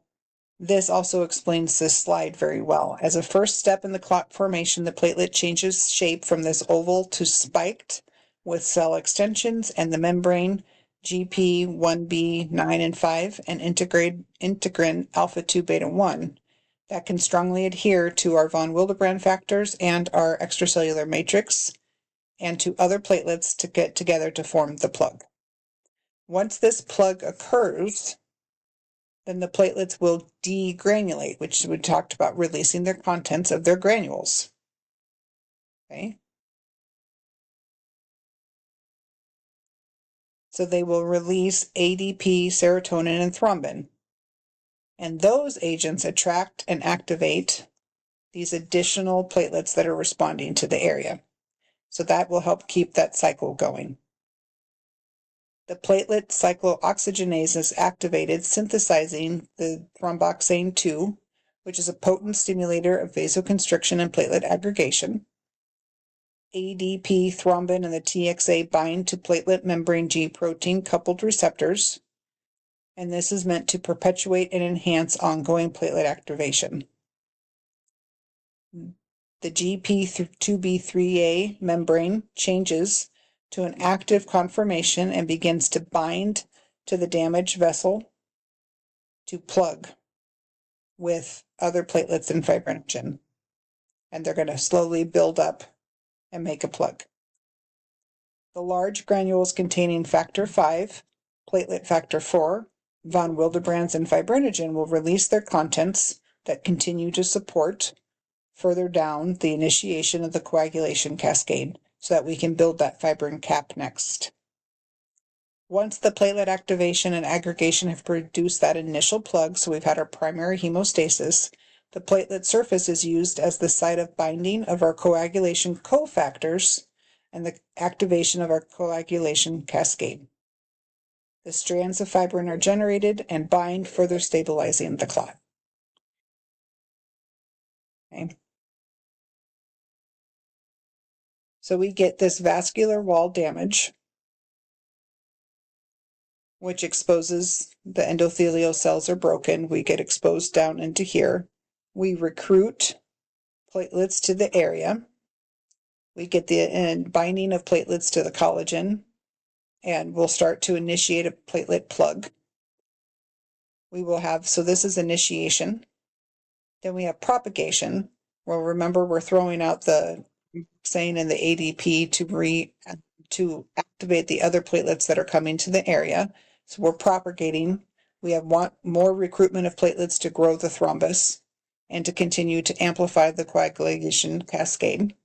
this also explains this slide very well. As a first step in the clot formation, the platelet changes shape from this oval to spiked with cell extensions and the membrane GP 1b 9 and 5 and integrin alpha 2 beta 1 that can strongly adhere to our von Willebrand factors and our extracellular matrix and to other platelets to get together to form the plug. Once this plug occurs, then the platelets will degranulate, which we talked about releasing their contents of their granules. Okay. So they will release ADP, serotonin, and thrombin. And those agents attract and activate these additional platelets that are responding to the area. So that will help keep that cycle going. The platelet cyclooxygenase is activated, synthesizing the thromboxane 2, which is a potent stimulator of vasoconstriction and platelet aggregation. ADP, thrombin, and the TXA bind to platelet membrane G protein coupled receptors, and this is meant to perpetuate and enhance ongoing platelet activation. The GP2B3A membrane changes to an active conformation and begins to bind to the damaged vessel to plug with other platelets and fibrinogen. And they're going to slowly build up and make a plug. The large granules containing factor V, platelet factor 4, von Wildebrands, and fibrinogen will release their contents that continue to support further down the initiation of the coagulation cascade so that we can build that fibrin cap next. Once the platelet activation and aggregation have produced that initial plug, so we've had our primary hemostasis, the platelet surface is used as the site of binding of our coagulation cofactors and the activation of our coagulation cascade. The strands of fibrin are generated and bind, further stabilizing the clot. Okay. So we get this vascular wall damage, which exposes the endothelial cells are broken. We get exposed down into here. We recruit platelets to the area. We get the binding of platelets to the collagen, and we'll start to initiate a platelet plug. We will have, so this is initiation. Then we have propagation. Well, remember, we're throwing out the hexane and the ADP to activate the other platelets that are coming to the area. So we're propagating. We want more recruitment of platelets to grow the thrombus and to continue to amplify the coagulation cascade.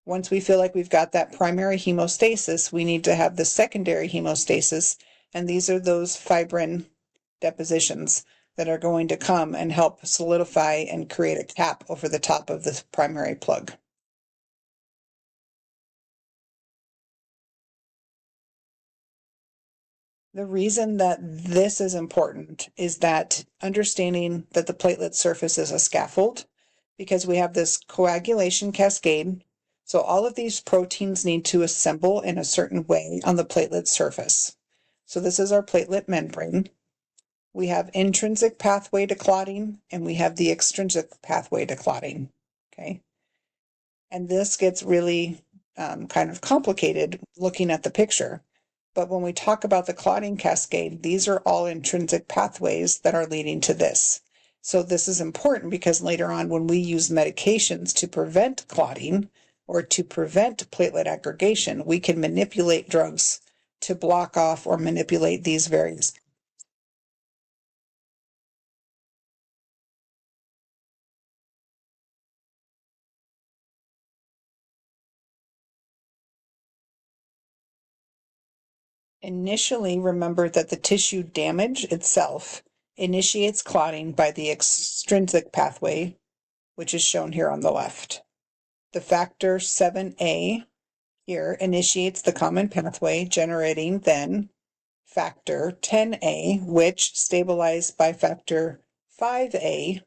Once we feel like we've got that primary hemostasis, we need to have the secondary hemostasis, and these are those fibrin depositions that are going to come and help solidify and create a cap over the top of the primary plug. The reason that this is important is that understanding that the platelet surface is a scaffold, because we have this coagulation cascade. So all of these proteins need to assemble in a certain way on the platelet surface. So this is our platelet membrane. We have intrinsic pathway to clotting, and we have the extrinsic pathway to clotting. Okay. And this gets really kind of complicated looking at the picture. But when we talk about the clotting cascade, these are all intrinsic pathways that are leading to this. So this is important because later on, when we use medications to prevent clotting or to prevent platelet aggregation, we can manipulate drugs to block off or manipulate these various. Initially, remember that the tissue damage itself initiates clotting by the extrinsic pathway, which is shown here on the left. The factor 7A here initiates the common pathway, generating then factor 10A, which, stabilized by factor 5A,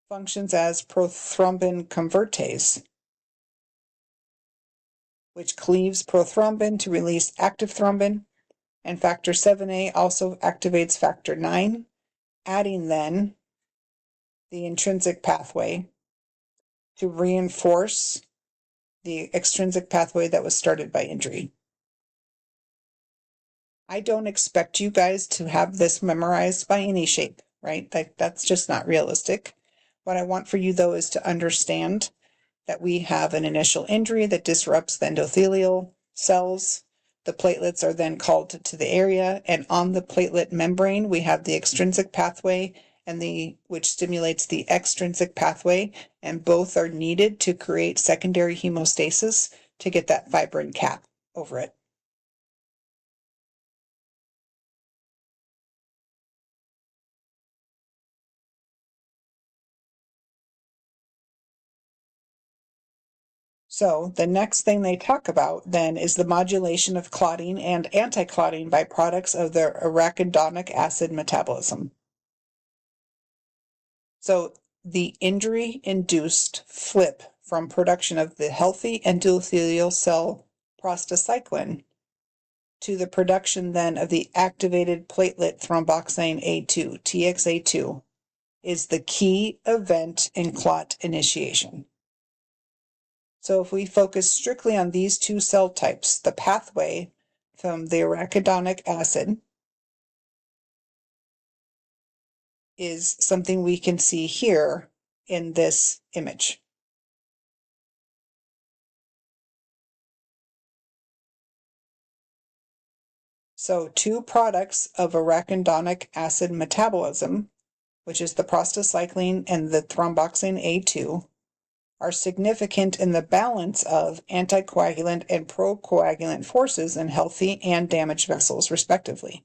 functions as prothrombin convertase, which cleaves prothrombin to release active thrombin, and factor 7A also activates factor 9, adding then the intrinsic pathway to reinforce the extrinsic pathway that was started by injury. I don't expect you guys to have this memorized by any shape, right? That's just not realistic. What I want for you, though, is to understand that we have an initial injury that disrupts the endothelial cells. The platelets are then called to the area, and on the platelet membrane, we have the extrinsic pathway which stimulates the extrinsic pathway, and both are needed to create secondary hemostasis to get that fibrin cap over it. So the next thing they talk about then is the modulation of clotting and anti-clotting by products of the arachidonic acid metabolism. So the injury-induced flip from production of the healthy endothelial cell prostacyclin to the production then of the activated platelet thromboxane A2, TXA2, is the key event in clot initiation. So if we focus strictly on these two cell types, the pathway from the arachidonic acid is something we can see here in this image. So two products of arachidonic acid metabolism, which is the prostacyclin and the thromboxane A2, are significant in the balance of anticoagulant and procoagulant forces in healthy and damaged vessels, respectively.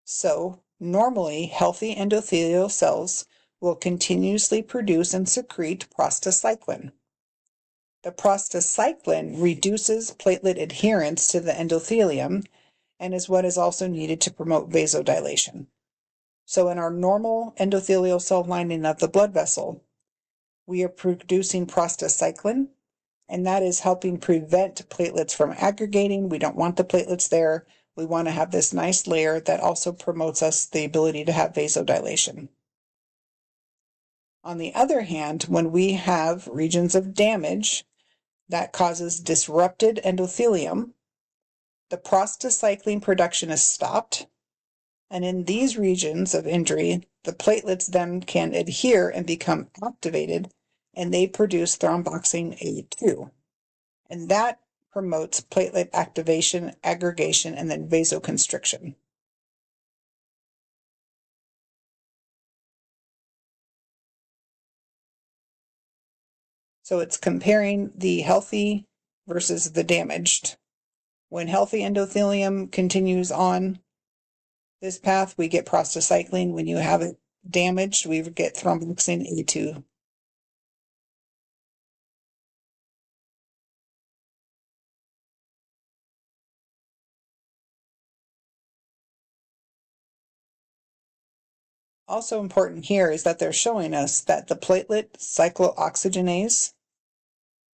So, normally, healthy endothelial cells will continuously produce and secrete prostacyclin. The prostacyclin reduces platelet adherence to the endothelium and is what is also needed to promote vasodilation. So, in our normal endothelial cell lining of the blood vessel, we are producing prostacyclin, and that is helping prevent platelets from aggregating. We don't want the platelets there. We want to have this nice layer that also promotes us the ability to have vasodilation. On the other hand, when we have regions of damage that causes disrupted endothelium, the prostacyclin production is stopped. And in these regions of injury, the platelets then can adhere and become activated, and they produce thromboxane A2. And that promotes platelet activation, aggregation, and then vasoconstriction. So it's comparing the healthy versus the damaged. When healthy endothelium continues on this path, we get prostacyclin. When you have it damaged, we get thromboxane A2. Also important here is that they're showing us that the platelet cyclooxygenase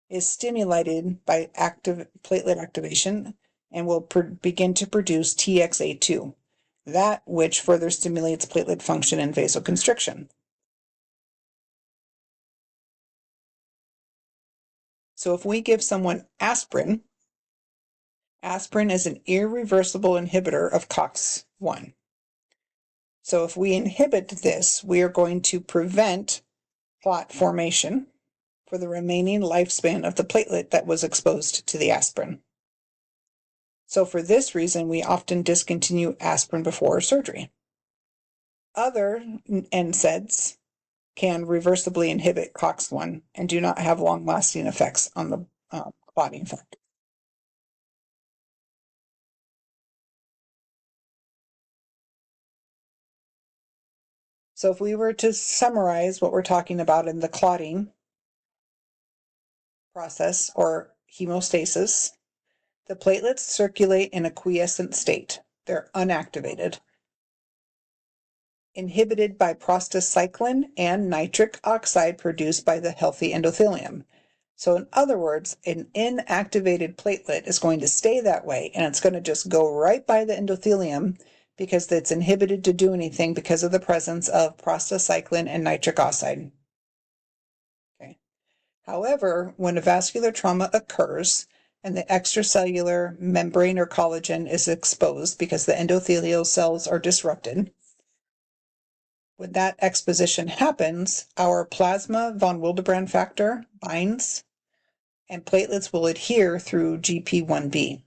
is stimulated by active platelet activation and will begin to produce TXA2, that which further stimulates platelet function and vasoconstriction. So if we give someone aspirin, aspirin is an irreversible inhibitor of COX-1. So if we inhibit this, we are going to prevent clot formation for the remaining lifespan of the platelet that was exposed to the aspirin. So for this reason, we often discontinue aspirin before surgery. Other NSAIDs can reversibly inhibit COX-1 and do not have long-lasting effects on the clotting factor. So if we were to summarize what we're talking about in the clotting process or hemostasis, the platelets circulate in a quiescent state. They're unactivated, inhibited by prostacyclin and nitric oxide produced by the healthy endothelium. So in other words, an inactivated platelet is going to stay that way, and it's going to just go right by the endothelium because it's inhibited to do anything because of the presence of prostacyclin and nitric oxide. Okay. However, when a vascular trauma occurs and the extracellular membrane or collagen is exposed because the endothelial cells are disrupted, when that exposition happens, our plasma von Willebrand factor binds and platelets will adhere through GP1B.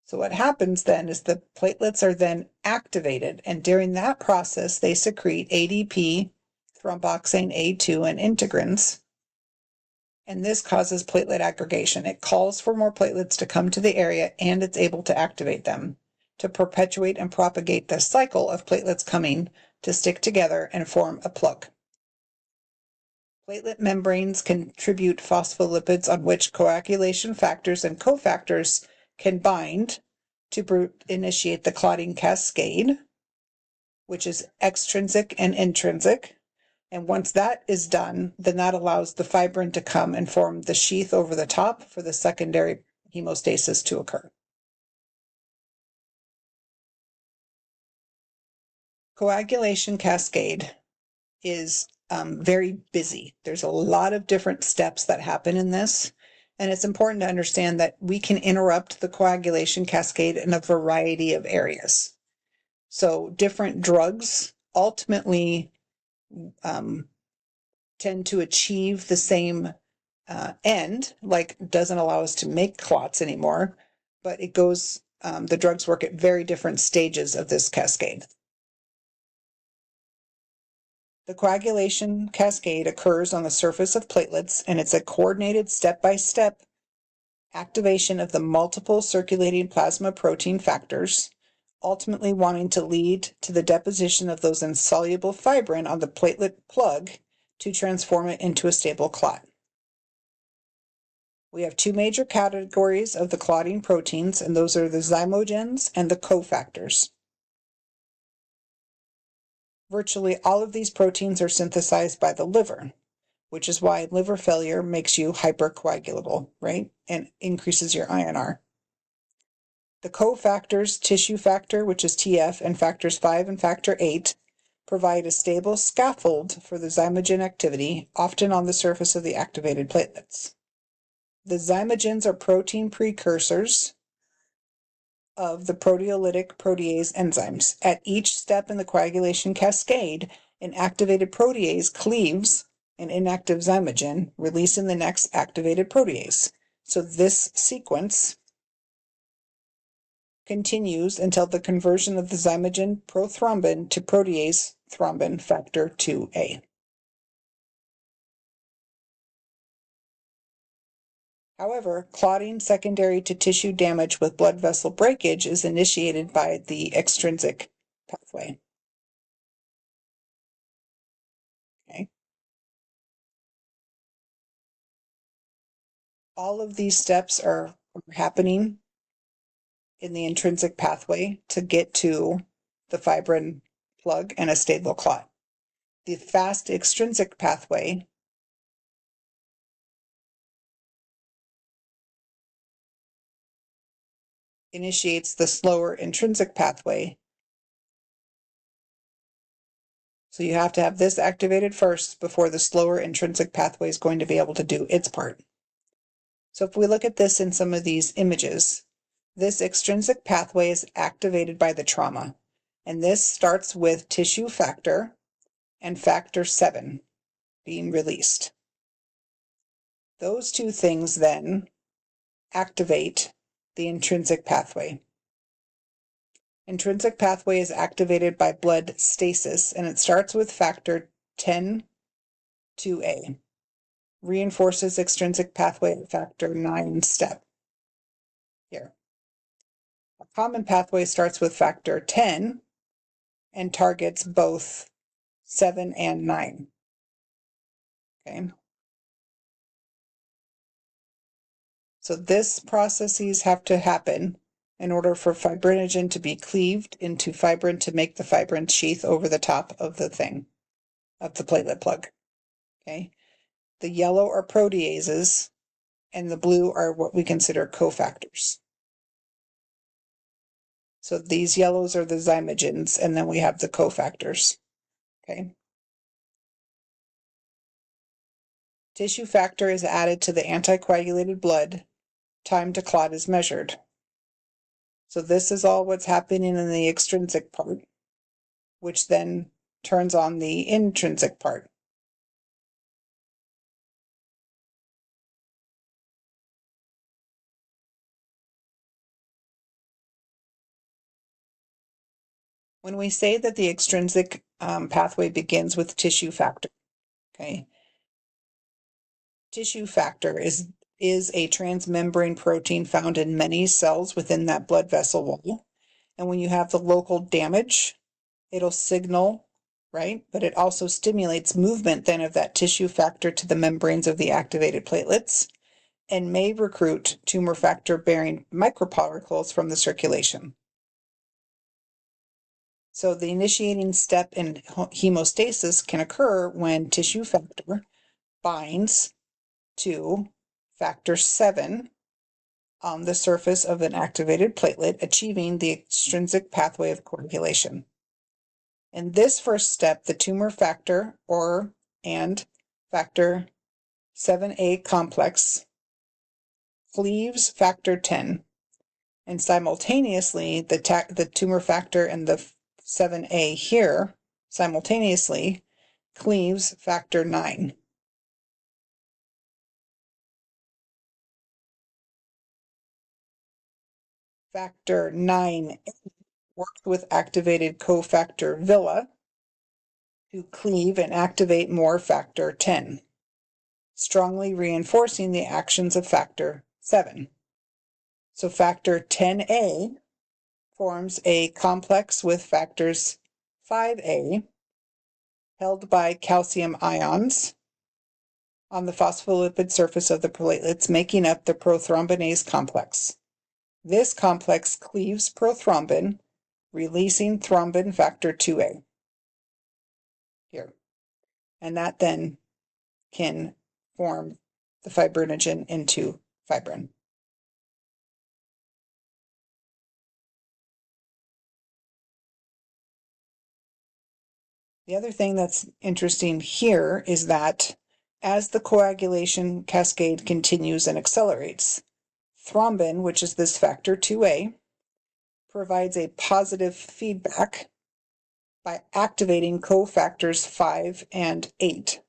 So what happens then is the platelets are then activated, and during that process, they secrete ADP, thromboxane A2, and integrins. And this causes platelet aggregation. It calls for more platelets to come to the area, and it's able to activate them to perpetuate and propagate the cycle of platelets coming to stick together and form a plug. Platelet membranes contribute phospholipids on which coagulation factors and cofactors can bind to initiate the clotting cascade, which is extrinsic and intrinsic. And once that is done, then that allows the fibrin to come and form the sheath over the top for the secondary hemostasis to occur. Coagulation cascade is very busy. There's a lot of different steps that happen in this. And it's important to understand that we can interrupt the coagulation cascade in a variety of areas. So different drugs ultimately tend to achieve the same end, like doesn't allow us to make clots anymore, but it goes, the drugs work at very different stages of this cascade. The coagulation cascade occurs on the surface of platelets, and it's a coordinated step-by-step activation of the multiple circulating plasma protein factors, ultimately wanting to lead to the deposition of those insoluble fibrin on the platelet plug to transform it into a stable clot. We have two major categories of the clotting proteins, and those are the zymogens and the cofactors. Virtually all of these proteins are synthesized by the liver, which is why liver failure makes you hypercoagulable, right? And increases your INR. The cofactors, tissue factor, which is TF, and factors 5 and factor 8, provide a stable scaffold for the zymogen activity, often on the surface of the activated platelets. The zymogens are protein precursors of the proteolytic protease enzymes. At each step in the coagulation cascade, an activated protease cleaves an inactive zymogen, releasing the next activated protease. So this sequence continues until the conversion of the zymogen prothrombin to protease thrombin factor 2A. However, clotting secondary to tissue damage with blood vessel breakage is initiated by the extrinsic pathway. Okay. All of these steps are happening in the intrinsic pathway to get to the fibrin plug and a stable clot. The fast extrinsic pathway initiates the slower intrinsic pathway. So you have to have this activated first before the slower intrinsic pathway is going to be able to do its part. So if we look at this in some of these images, this extrinsic pathway is activated by the trauma. And this starts with tissue factor and factor 7 being released. Those two things then activate the intrinsic pathway. Intrinsic pathway is activated by blood stasis, and it starts with factor 10-2A. Reinforces extrinsic pathway at factor 9 step. Here. A common pathway starts with factor 10 and targets both 7 and 9. Okay. So this processes have to happen in order for fibrinogen to be cleaved into fibrin to make the fibrin sheath over the top of the thing, of the platelet plug. Okay. The yellow are proteases and the blue are what we consider cofactors. So these yellows are the zymogens, and then we have the cofactors. Okay. Tissue factor is added to the anticoagulated blood. Time to clot is measured. So this is all what's happening in the extrinsic part, which then turns on the intrinsic part. When we say that the extrinsic pathway begins with tissue factor, okay? Tissue factor is a transmembrane protein found in many cells within that blood vessel wall. And when you have the local damage, it'll signal, right? But it also stimulates movement then of that tissue factor to the membranes of the activated platelets and may recruit tumor factor bearing microparticles from the circulation. So the initiating step in hemostasis can occur when tissue factor binds to factor 7 on the surface of an activated platelet, achieving the extrinsic pathway of coagulation. In this first step, the tumor factor and factor 7A complex cleaves factor 10, and simultaneously the tumor factor and the 7A here simultaneously cleaves factor 9. Factor 9 works with activated cofactor Villa to cleave and activate more factor 10, strongly reinforcing the actions of factor 7. So factor 10A forms a complex with factors 5A held by calcium ions on the phospholipid surface of the platelets, making up the prothrombinase complex. This complex cleaves prothrombin, releasing thrombin factor 2A here. And that then can form the fibrinogen into fibrin. The other thing that's interesting here is that as the coagulation cascade continues and accelerates, thrombin, which is this factor 2A, provides a positive feedback by activating cofactors 5 and 8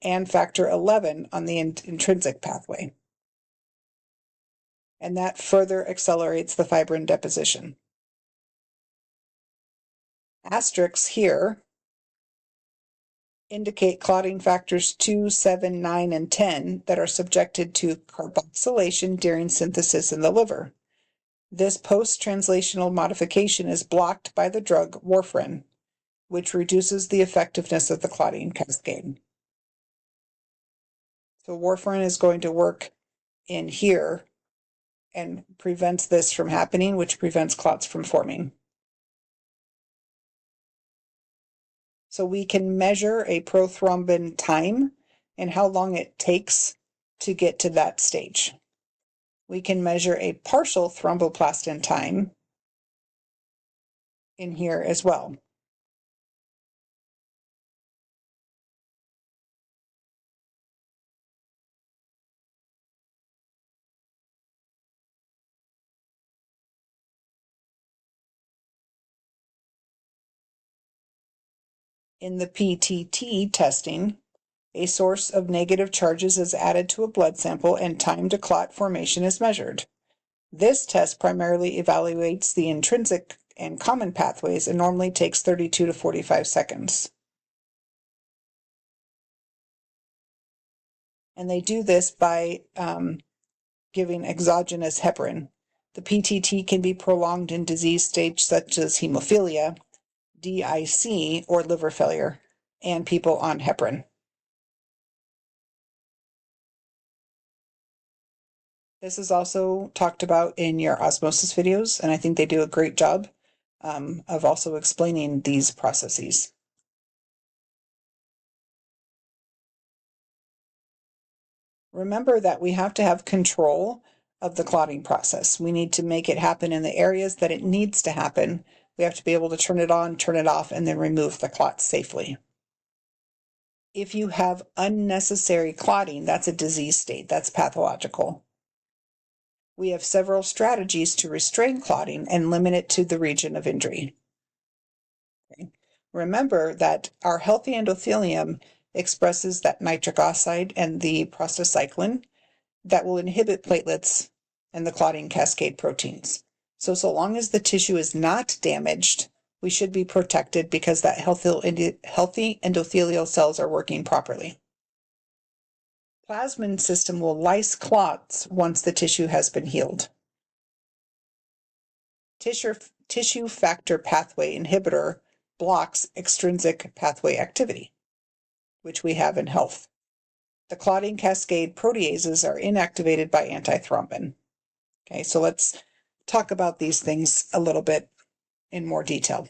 and factor 11 on the intrinsic pathway. And that further accelerates the fibrin deposition. Asterisks here indicate clotting factors 2, 7, 9, and 10 that are subjected to carboxylation during synthesis in the liver. This post-translational modification is blocked by the drug warfarin, which reduces the effectiveness of the clotting cascade. So warfarin is going to work in here and prevents this from happening, which prevents clots from forming. So we can measure a prothrombin time and how long it takes to get to that stage. We can measure a partial thromboplastin time in here as well. In the PTT testing, a source of negative charges is added to a blood sample and time to clot formation is measured. This test primarily evaluates the intrinsic and common pathways and normally takes 32 to 45 seconds. And they do this by giving exogenous heparin. The PTT can be prolonged in disease states such as hemophilia, DIC, or liver failure, and people on heparin. This is also talked about in your osmosis videos, and I think they do a great job of also explaining these processes. Remember that we have to have control of the clotting process. We need to make it happen in the areas that it needs to happen. We have to be able to turn it on, turn it off, and then remove the clots safely. If you have unnecessary clotting, that's a disease state, that's pathological. We have several strategies to restrain clotting and limit it to the region of injury. Okay. Remember that our healthy endothelium expresses that nitric oxide and the prostacyclin that will inhibit platelets and the clotting cascade proteins. So long as the tissue is not damaged, we should be protected because that healthy endothelial cells are working properly. Plasmin system will lyse clots once the tissue has been healed. Tissue factor pathway inhibitor blocks extrinsic pathway activity, which we have in health. The clotting cascade proteases are inactivated by antithrombin. Okay, so let's talk about these things a little bit in more detail.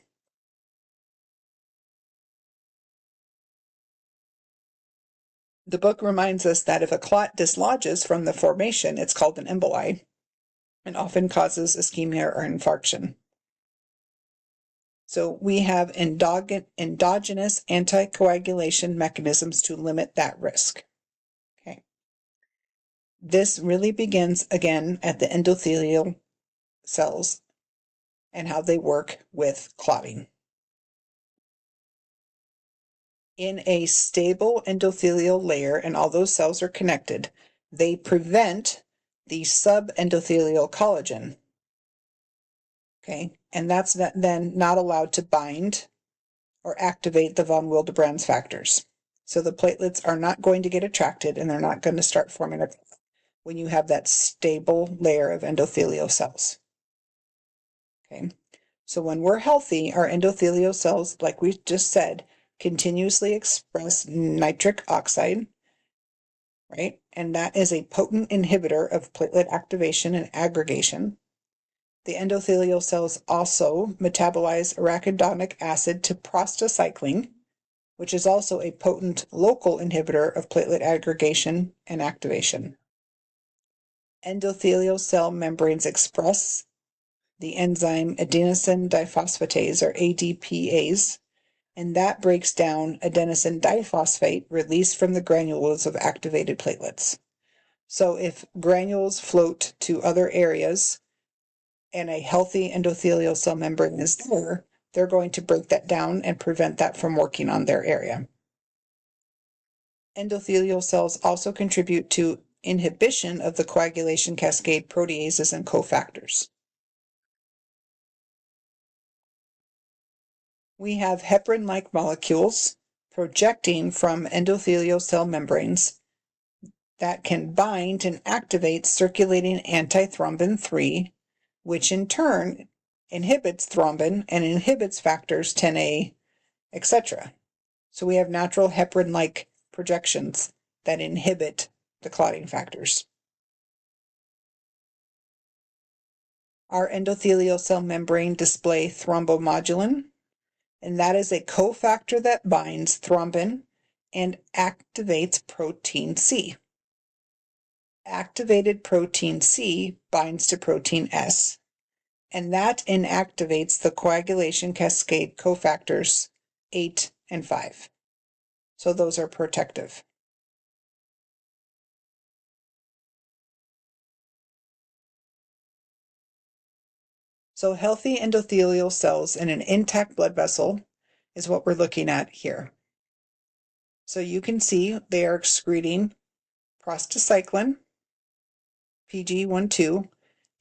The book reminds us that if a clot dislodges from the formation, it's called an emboli, and often causes ischemia or infarction. So we have endogenous anticoagulation mechanisms to limit that risk. Okay. This really begins again at the endothelial cells and how they work with clotting. In a stable endothelial layer, and all those cells are connected, they prevent the subendothelial collagen. Okay, and that's then not allowed to bind or activate the von Willebrand's factors. So the platelets are not going to get attracted and they're not going to start forming a clot when you have that stable layer of endothelial cells. Okay, so when we're healthy, our endothelial cells, like we just said, continuously express nitric oxide, right? And that is a potent inhibitor of platelet activation and aggregation. The endothelial cells also metabolize arachidonic acid to prostacyclin, which is also a potent local inhibitor of platelet aggregation and activation. Endothelial cell membranes express the enzyme adenosine diphosphatase, or ADPase, and that breaks down adenosine diphosphate released from the granules of activated platelets. So if granules float to other areas and a healthy endothelial cell membrane is there, they're going to break that down and prevent that from working on their area. Endothelial cells also contribute to inhibition of the coagulation cascade proteases and cofactors. We have heparin-like molecules projecting from endothelial cell membranes that can bind and activate circulating antithrombin 3, which in turn inhibits thrombin and inhibits factors 10A, etc. So we have natural heparin-like projections that inhibit the clotting factors. Our endothelial cell membrane display thrombomodulin, and that is a cofactor that binds thrombin and activates protein C. Activated protein C binds to protein S, and that inactivates the coagulation cascade cofactors 8 and 5. So those are protective. So healthy endothelial cells in an intact blood vessel is what we're looking at here. So you can see they are excreting prostacyclin, PG12,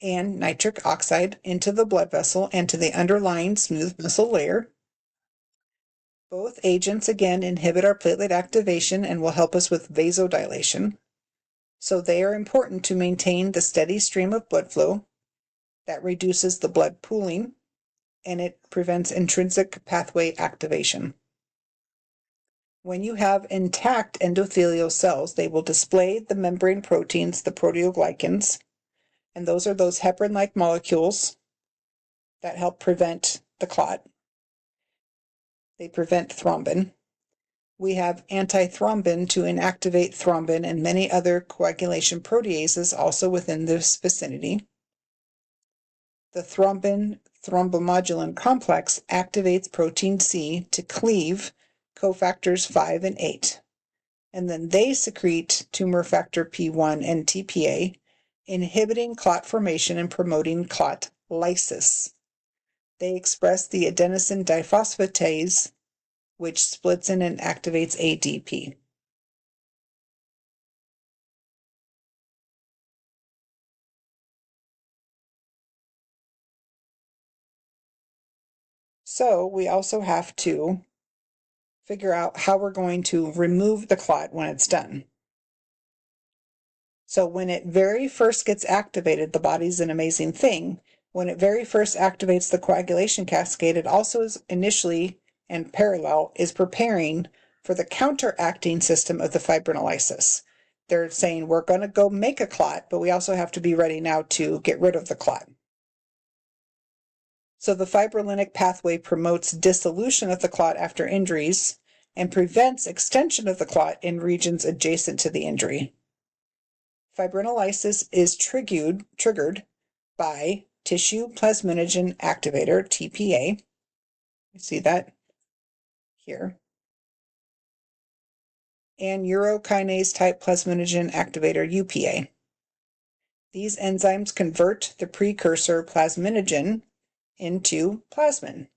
and nitric oxide into the blood vessel and to the underlying smooth muscle layer. Both agents again inhibit our platelet activation and will help us with vasodilation. So they are important to maintain the steady stream of blood flow that reduces the blood pooling and it prevents intrinsic pathway activation. When you have intact endothelial cells, they will display the membrane proteins, the proteoglycans, and those are those heparin-like molecules that help prevent the clot. They prevent thrombin. We have antithrombin to inactivate thrombin and many other coagulation proteases also within this vicinity. The thrombin-thrombomodulin complex activates protein C to cleave cofactors 5 and 8, and then they secrete tumor factor P1 and TPA, inhibiting clot formation and promoting clot lysis. They express the adenosine diphosphatase, which splits in and activates ADP. So we also have to figure out how we're going to remove the clot when it's done. So when it very first gets activated, the body's an amazing thing. When it very first activates the coagulation cascade, it also is initially and parallel is preparing for the counteracting system of the fibrinolysis. They're saying we're going to go make a clot, but we also have to be ready now to get rid of the clot. So the fibrinolytic pathway promotes dissolution of the clot after injuries and prevents extension of the clot in regions adjacent to the injury. Fibrinolysis is triggered by tissue plasminogen activator, TPA. You see that here. And urokinase type plasminogen activator, UPA. These enzymes convert the precursor plasminogen into plasmin.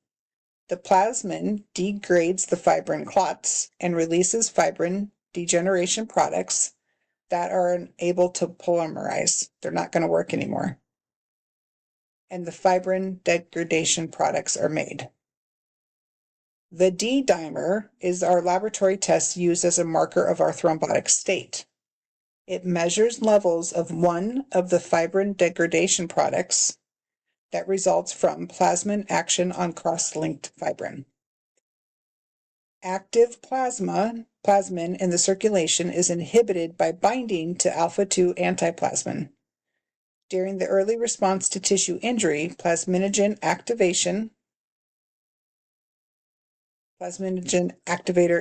The plasmin degrades the fibrin clots and releases fibrin degeneration products that are unable to polymerize. They're not going to work anymore. And the fibrin degradation products are made. The D-dimer is our laboratory test used as a marker of our thrombotic state. It measures levels of one of the fibrin degradation products that results from plasmin action on cross-linked fibrin. Active plasmin in the circulation is inhibited by binding to alpha-2 antiplasmin. During the early response to tissue injury, plasminogen activator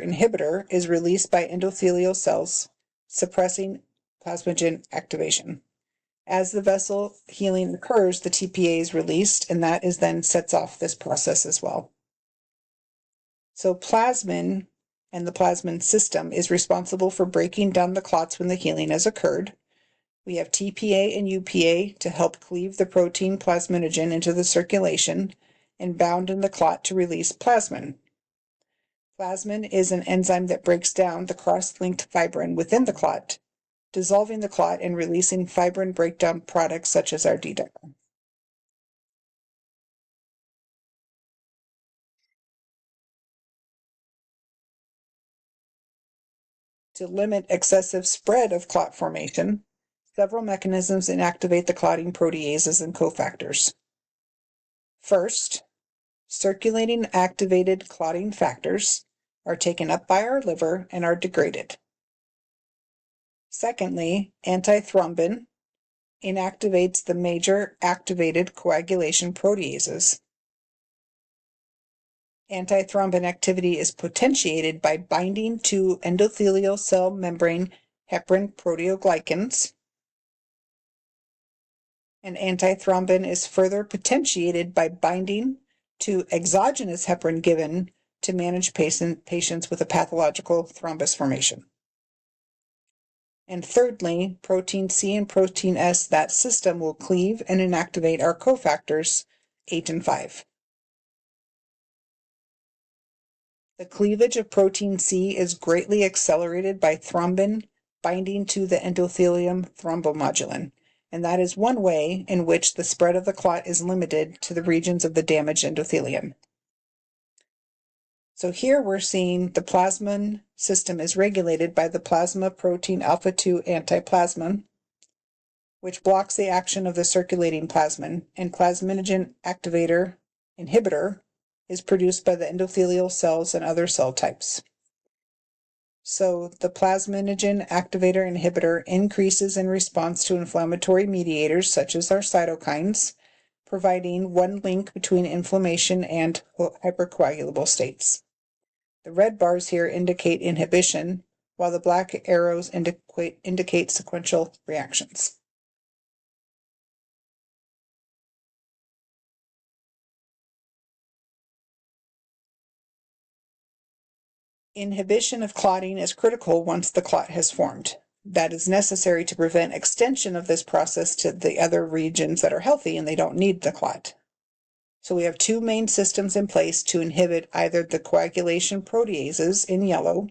inhibitor is released by endothelial cells, suppressing plasminogen activation. As the vessel healing occurs, the TPA is released, and that is then sets off this process as well. So plasmin and the plasmin system is responsible for breaking down the clots when the healing has occurred. We have TPA and UPA to help cleave the protein plasminogen into the circulation and bound in the clot to release plasmin. Plasmin is an enzyme that breaks down the cross-linked fibrin within the clot, dissolving the clot and releasing fibrin breakdown products such as our D-dimer. To limit excessive spread of clot formation, several mechanisms inactivate the clotting proteases and cofactors. First, circulating activated clotting factors are taken up by our liver and are degraded. Secondly, antithrombin inactivates the major activated coagulation proteases. Antithrombin activity is potentiated by binding to endothelial cell membrane heparin proteoglycans. And antithrombin is further potentiated by binding to exogenous heparin given to manage patients with a pathological thrombus formation. And thirdly, protein C and protein S, that system will cleave and inactivate our cofactors 8 and 5. The cleavage of protein C is greatly accelerated by thrombin binding to the endothelium thrombomodulin, and that is one way in which the spread of the clot is limited to the regions of the damaged endothelium. So here we're seeing the plasmin system is regulated by the plasma protein alpha-2 antiplasmin, which blocks the action of the circulating plasmin, and plasminogen activator inhibitor is produced by the endothelial cells and other cell types. So the plasminogen activator inhibitor increases in response to inflammatory mediators such as our cytokines, providing one link between inflammation and hypercoagulable states. The red bars here indicate inhibition, while the black arrows indicate sequential reactions. Inhibition of clotting is critical once the clot has formed. That is necessary to prevent extension of this process to the other regions that are healthy and they don't need the clot. So we have two main systems in place to inhibit either the coagulation proteases in yellow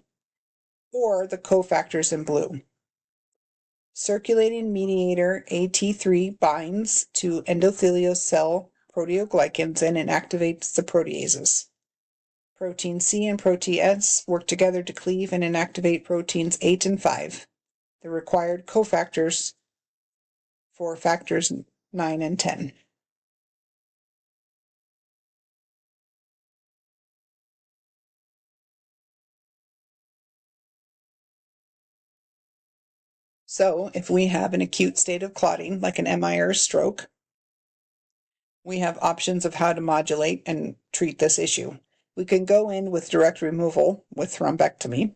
or the cofactors in blue. Circulating mediator AT3 binds to endothelial cell proteoglycans and inactivates the proteases. Protein C and protein S work together to cleave and inactivate proteins 8 and 5, the required cofactors for factors 9 and 10. So if we have an acute state of clotting, like an MI or a stroke, we have options of how to modulate and treat this issue. We can go in with direct removal with thrombectomy.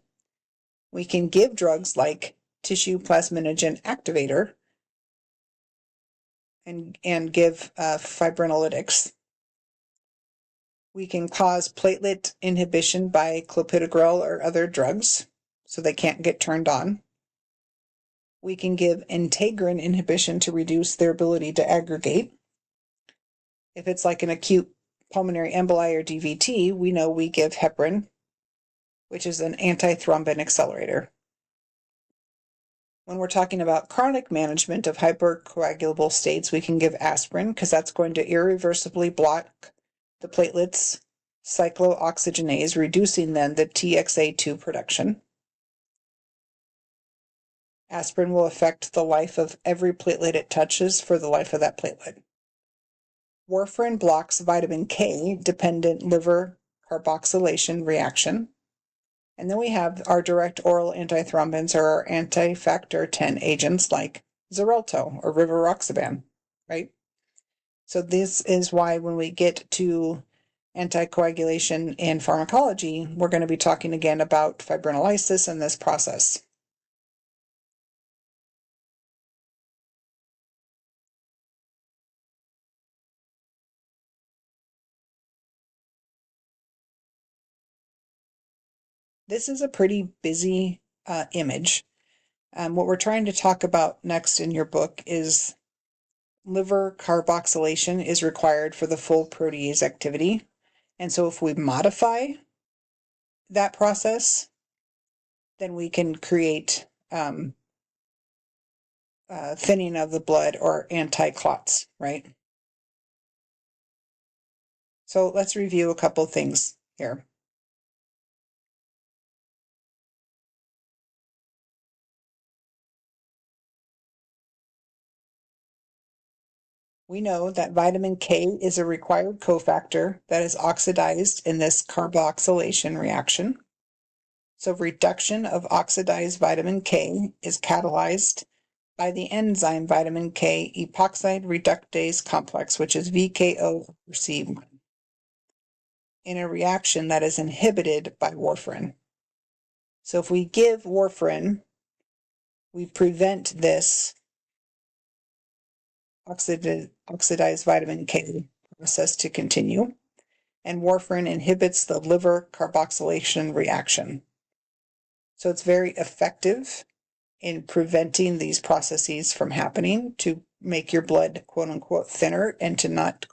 We can give drugs like tissue plasminogen activator and give fibrinolytics. We can cause platelet inhibition by clopidogrel or other drugs, so they can't get turned on. We can give integrin inhibition to reduce their ability to aggregate. If it's like an acute pulmonary emboli or DVT, we know we give heparin, which is an antithrombin accelerator. When we're talking about chronic management of hypercoagulable states, we can give aspirin because that's going to irreversibly block the platelets cyclooxygenase, reducing then the TXA2 production. Aspirin will affect the life of every platelet it touches for the life of that platelet. Warfarin blocks vitamin K dependent liver carboxylation reaction. And then we have our direct oral antithrombins or our anti-factor 10 agents like Xarelto or rivaroxaban, right? So this is why when we get to anticoagulation in pharmacology, we're going to be talking again about fibrinolysis and this process. This is a pretty busy image. What we're trying to talk about next in your book is liver carboxylation is required for the full protease activity. And so if we modify that process, then we can create thinning of the blood or anti-clots, right? So let's review a couple things here. We know that vitamin K is a required cofactor that is oxidized in this carboxylation reaction. So reduction of oxidized vitamin K is catalyzed by the enzyme vitamin K epoxide reductase complex, which is VKO-C1, in a reaction that is inhibited by warfarin. So if we give warfarin, we prevent this oxidized vitamin K process to continue, and warfarin inhibits the liver carboxylation reaction. So it's very effective in preventing these processes from happening to make your blood quote unquote thinner and to not.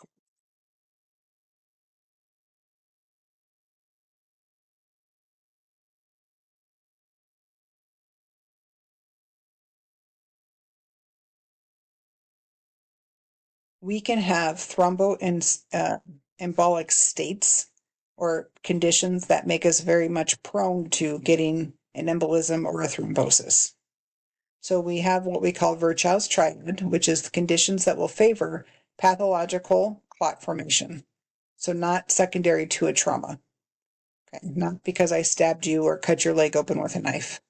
We can have embolic states or conditions that make us very much prone to getting an embolism or a thrombosis. So we have what we call Virchow's triad, which is the conditions that will favor pathological clot formation. So not secondary to a trauma. Okay, not because I stabbed you or cut your leg open with a knife.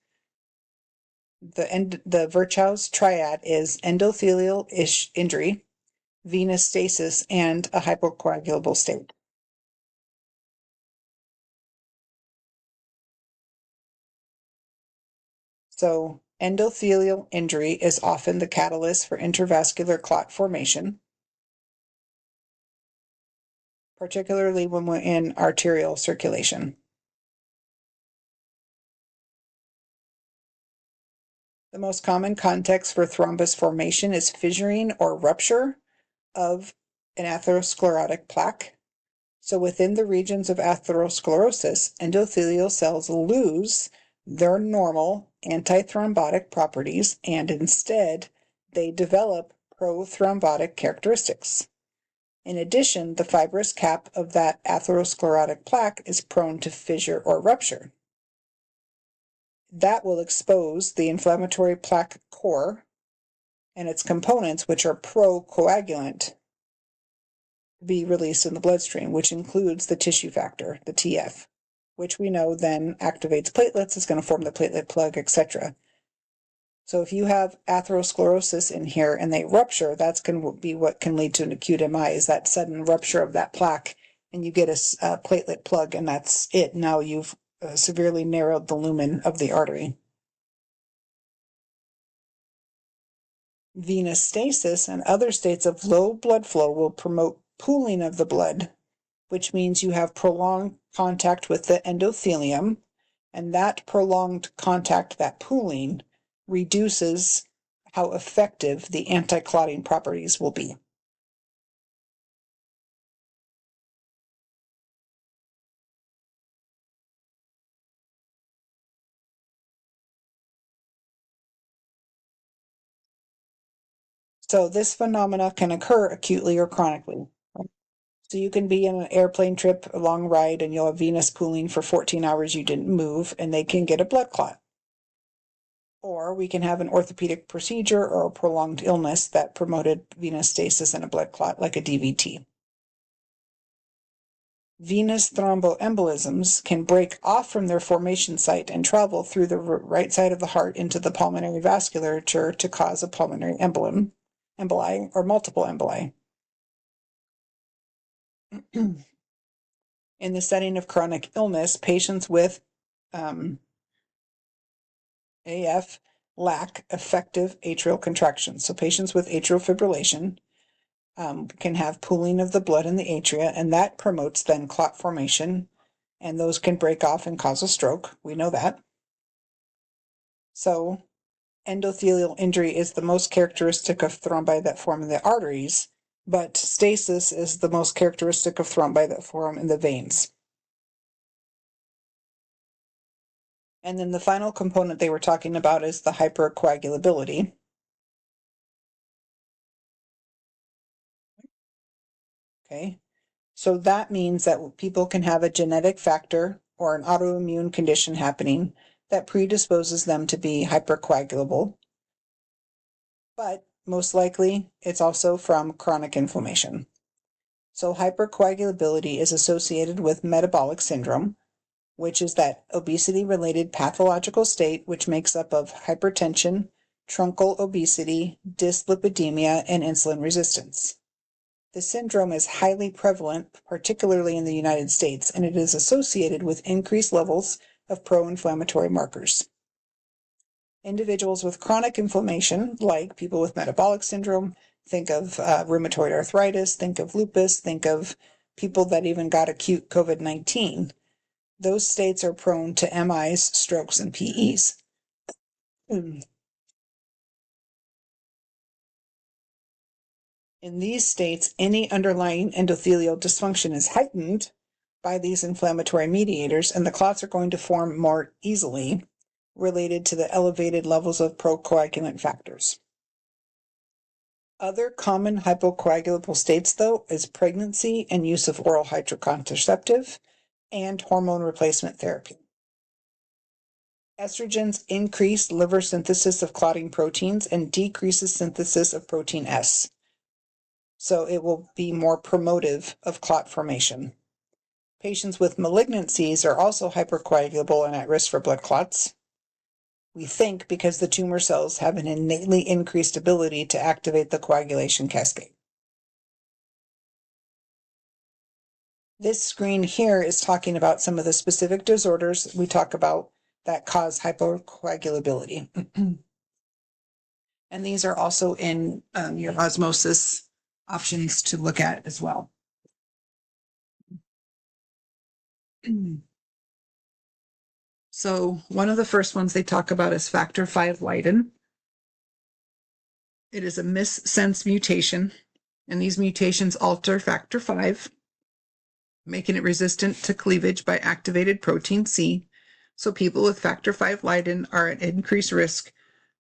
The Virchow's triad is endothelial injury, venous stasis, and a hypocoagulable state. So endothelial injury is often the catalyst for intravascular clot formation, particularly when we're in arterial circulation. The most common context for thrombus formation is fissuring or rupture of an atherosclerotic plaque. So within the regions of atherosclerosis, endothelial cells lose their normal antithrombotic properties and instead they develop prothrombotic characteristics. In addition, the fibrous cap of that atherosclerotic plaque is prone to fissure or rupture. That will expose the inflammatory plaque core and its components, which are procoagulant, be released in the bloodstream, which includes the tissue factor, the TF, which we know then activates platelets, is going to form the platelet plug, etc. So if you have atherosclerosis in here and they rupture, that's going to be what can lead to an acute MI, is that sudden rupture of that plaque, and you get a platelet plug, and that's it. Now you've severely narrowed the lumen of the artery. Venous stasis and other states of low blood flow will promote pooling of the blood, which means you have prolonged contact with the endothelium, and that prolonged contact, that pooling, reduces how effective the anti-clotting properties will be. So this phenomena can occur acutely or chronically. So you can be in an airplane trip, a long ride, and you'll have venous pooling for 14 hours you didn't move, and they can get a blood clot. Or we can have an orthopedic procedure or a prolonged illness that promoted venous stasis and a blood clot, like a DVT. Venous thromboembolisms can break off from their formation site and travel through the right side of the heart into the pulmonary vasculature to cause a pulmonary emboli, or multiple emboli. In the setting of chronic illness, patients with AF lack effective atrial contraction. So patients with atrial fibrillation can have pooling of the blood in the atria, and that promotes then clot formation, and those can break off and cause a stroke. We know that. So endothelial injury is the most characteristic of thrombi that form in the arteries, but stasis is the most characteristic of thrombi that form in the veins. And then the final component they were talking about is the hypercoagulability. Okay, so that means that people can have a genetic factor or an autoimmune condition happening that predisposes them to be hypercoagulable. But most likely, it's also from chronic inflammation. So hypercoagulability is associated with metabolic syndrome, which is that obesity-related pathological state which makes up of hypertension, truncal obesity, dyslipidemia, and insulin resistance. The syndrome is highly prevalent, particularly in the United States, and it is associated with increased levels of pro-inflammatory markers. Individuals with chronic inflammation, like people with metabolic syndrome, think of rheumatoid arthritis, think of lupus, think of people that even got acute COVID-19. Those states are prone to MIs, strokes, and PEs. In these states, any underlying endothelial dysfunction is heightened by these inflammatory mediators, and the clots are going to form more easily, related to the elevated levels of procoagulant factors. Other common hypocoagulable states, though, is pregnancy and use of oral hydrocontraceptive and hormone replacement therapy. Estrogens increase liver synthesis of clotting proteins and decreases synthesis of protein S. So it will be more promotive of clot formation. Patients with malignancies are also hypercoagulable and at risk for blood clots. We think because the tumor cells have an innately increased ability to activate the coagulation cascade. This screen here is talking about some of the specific disorders we talk about that cause hypercoagulability. And these are also in your osmosis options to look at as well. So one of the first ones they talk about is factor V Leiden. It is a missense mutation, and these mutations alter factor V, making it resistant to cleavage by activated protein C. So people with factor V Leiden are at increased risk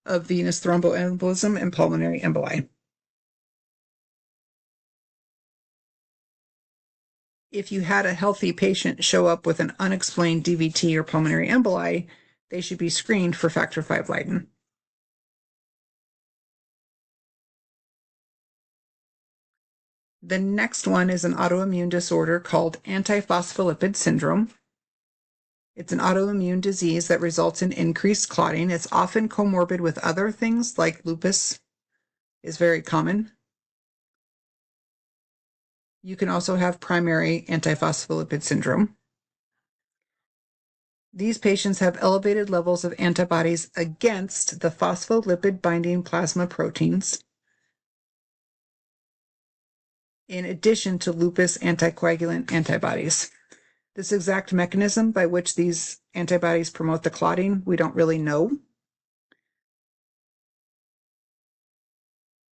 of venous thromboembolism and pulmonary emboli. if you had a healthy patient show up with an unexplained DVT or pulmonary emboli, they should be screened for factor V Leiden. The next one is an autoimmune disorder called antiphospholipid syndrome. It's an autoimmune disease that results in increased clotting. It's often comorbid with other things like lupus is very common. You can also have primary antiphospholipid syndrome. These patients have elevated levels of antibodies against the phospholipid binding plasma proteins, in addition to lupus anticoagulant antibodies. This exact mechanism by which these antibodies promote the clotting, we don't really know.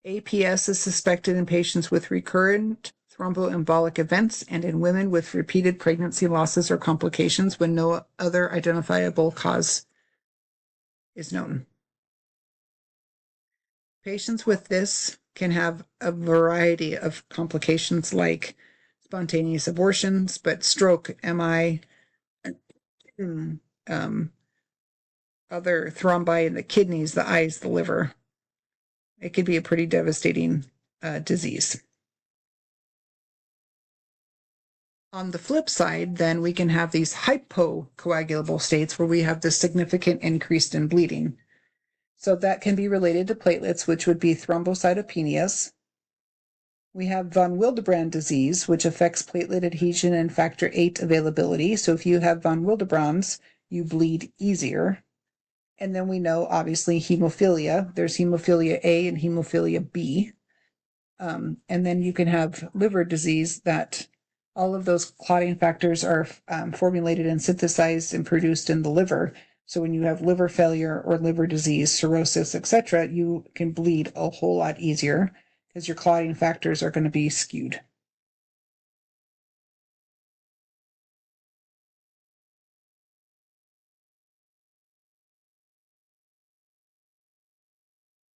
APS is suspected in patients with recurrent thromboembolic events and in women with repeated pregnancy losses or complications when no other identifiable cause is known. Patients with this can have a variety of complications like spontaneous abortions, but stroke, MI, other thrombi in the kidneys, the eyes, the liver. It could be a pretty devastating disease. On the flip side, then we can have these hypocoagulable states where we have this significant increase in bleeding. So that can be related to platelets, which would be thrombocytopenias. We have von Willebrand disease, which affects platelet adhesion and factor VIII availability. So if you have von Willebrand's, you bleed easier. And then we know, obviously, hemophilia. There's hemophilia A and hemophilia B. And then you can have liver disease that all of those clotting factors are formulated and synthesized and produced in the liver. So when you have liver failure or liver disease, cirrhosis, etc., you can bleed a whole lot easier because your clotting factors are going to be skewed.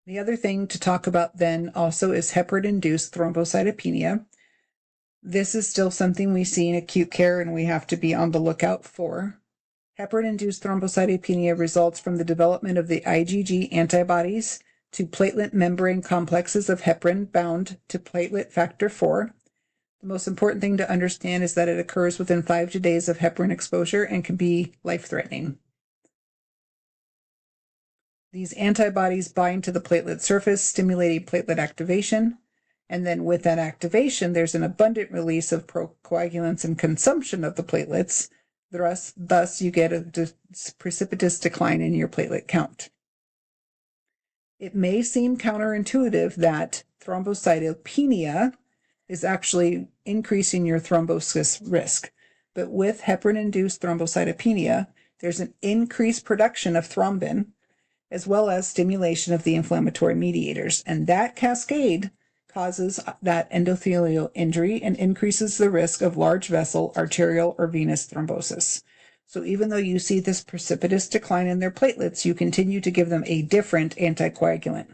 The other thing to talk about then also is heparin-induced thrombocytopenia. This is still something we see in acute care and we have to be on the lookout for. Heparin-induced thrombocytopenia results from the development of the IgG antibodies to platelet membrane complexes of heparin bound to platelet factor IV. The most important thing to understand is that it occurs within 5 days of heparin exposure and can be life-threatening. These antibodies bind to the platelet surface, stimulating platelet activation. And then with that activation, there's an abundant release of procoagulants and consumption of the platelets. Thus, you get a precipitous decline in your platelet count. It may seem counterintuitive that thrombocytopenia is actually increasing your thrombosis risk. But with heparin-induced thrombocytopenia, there's an increased production of thrombin, as well as stimulation of the inflammatory mediators. And that cascade causes that endothelial injury and increases the risk of large vessel, arterial, or venous thrombosis. So even though you see this precipitous decline in their platelets, you continue to give them a different anticoagulant.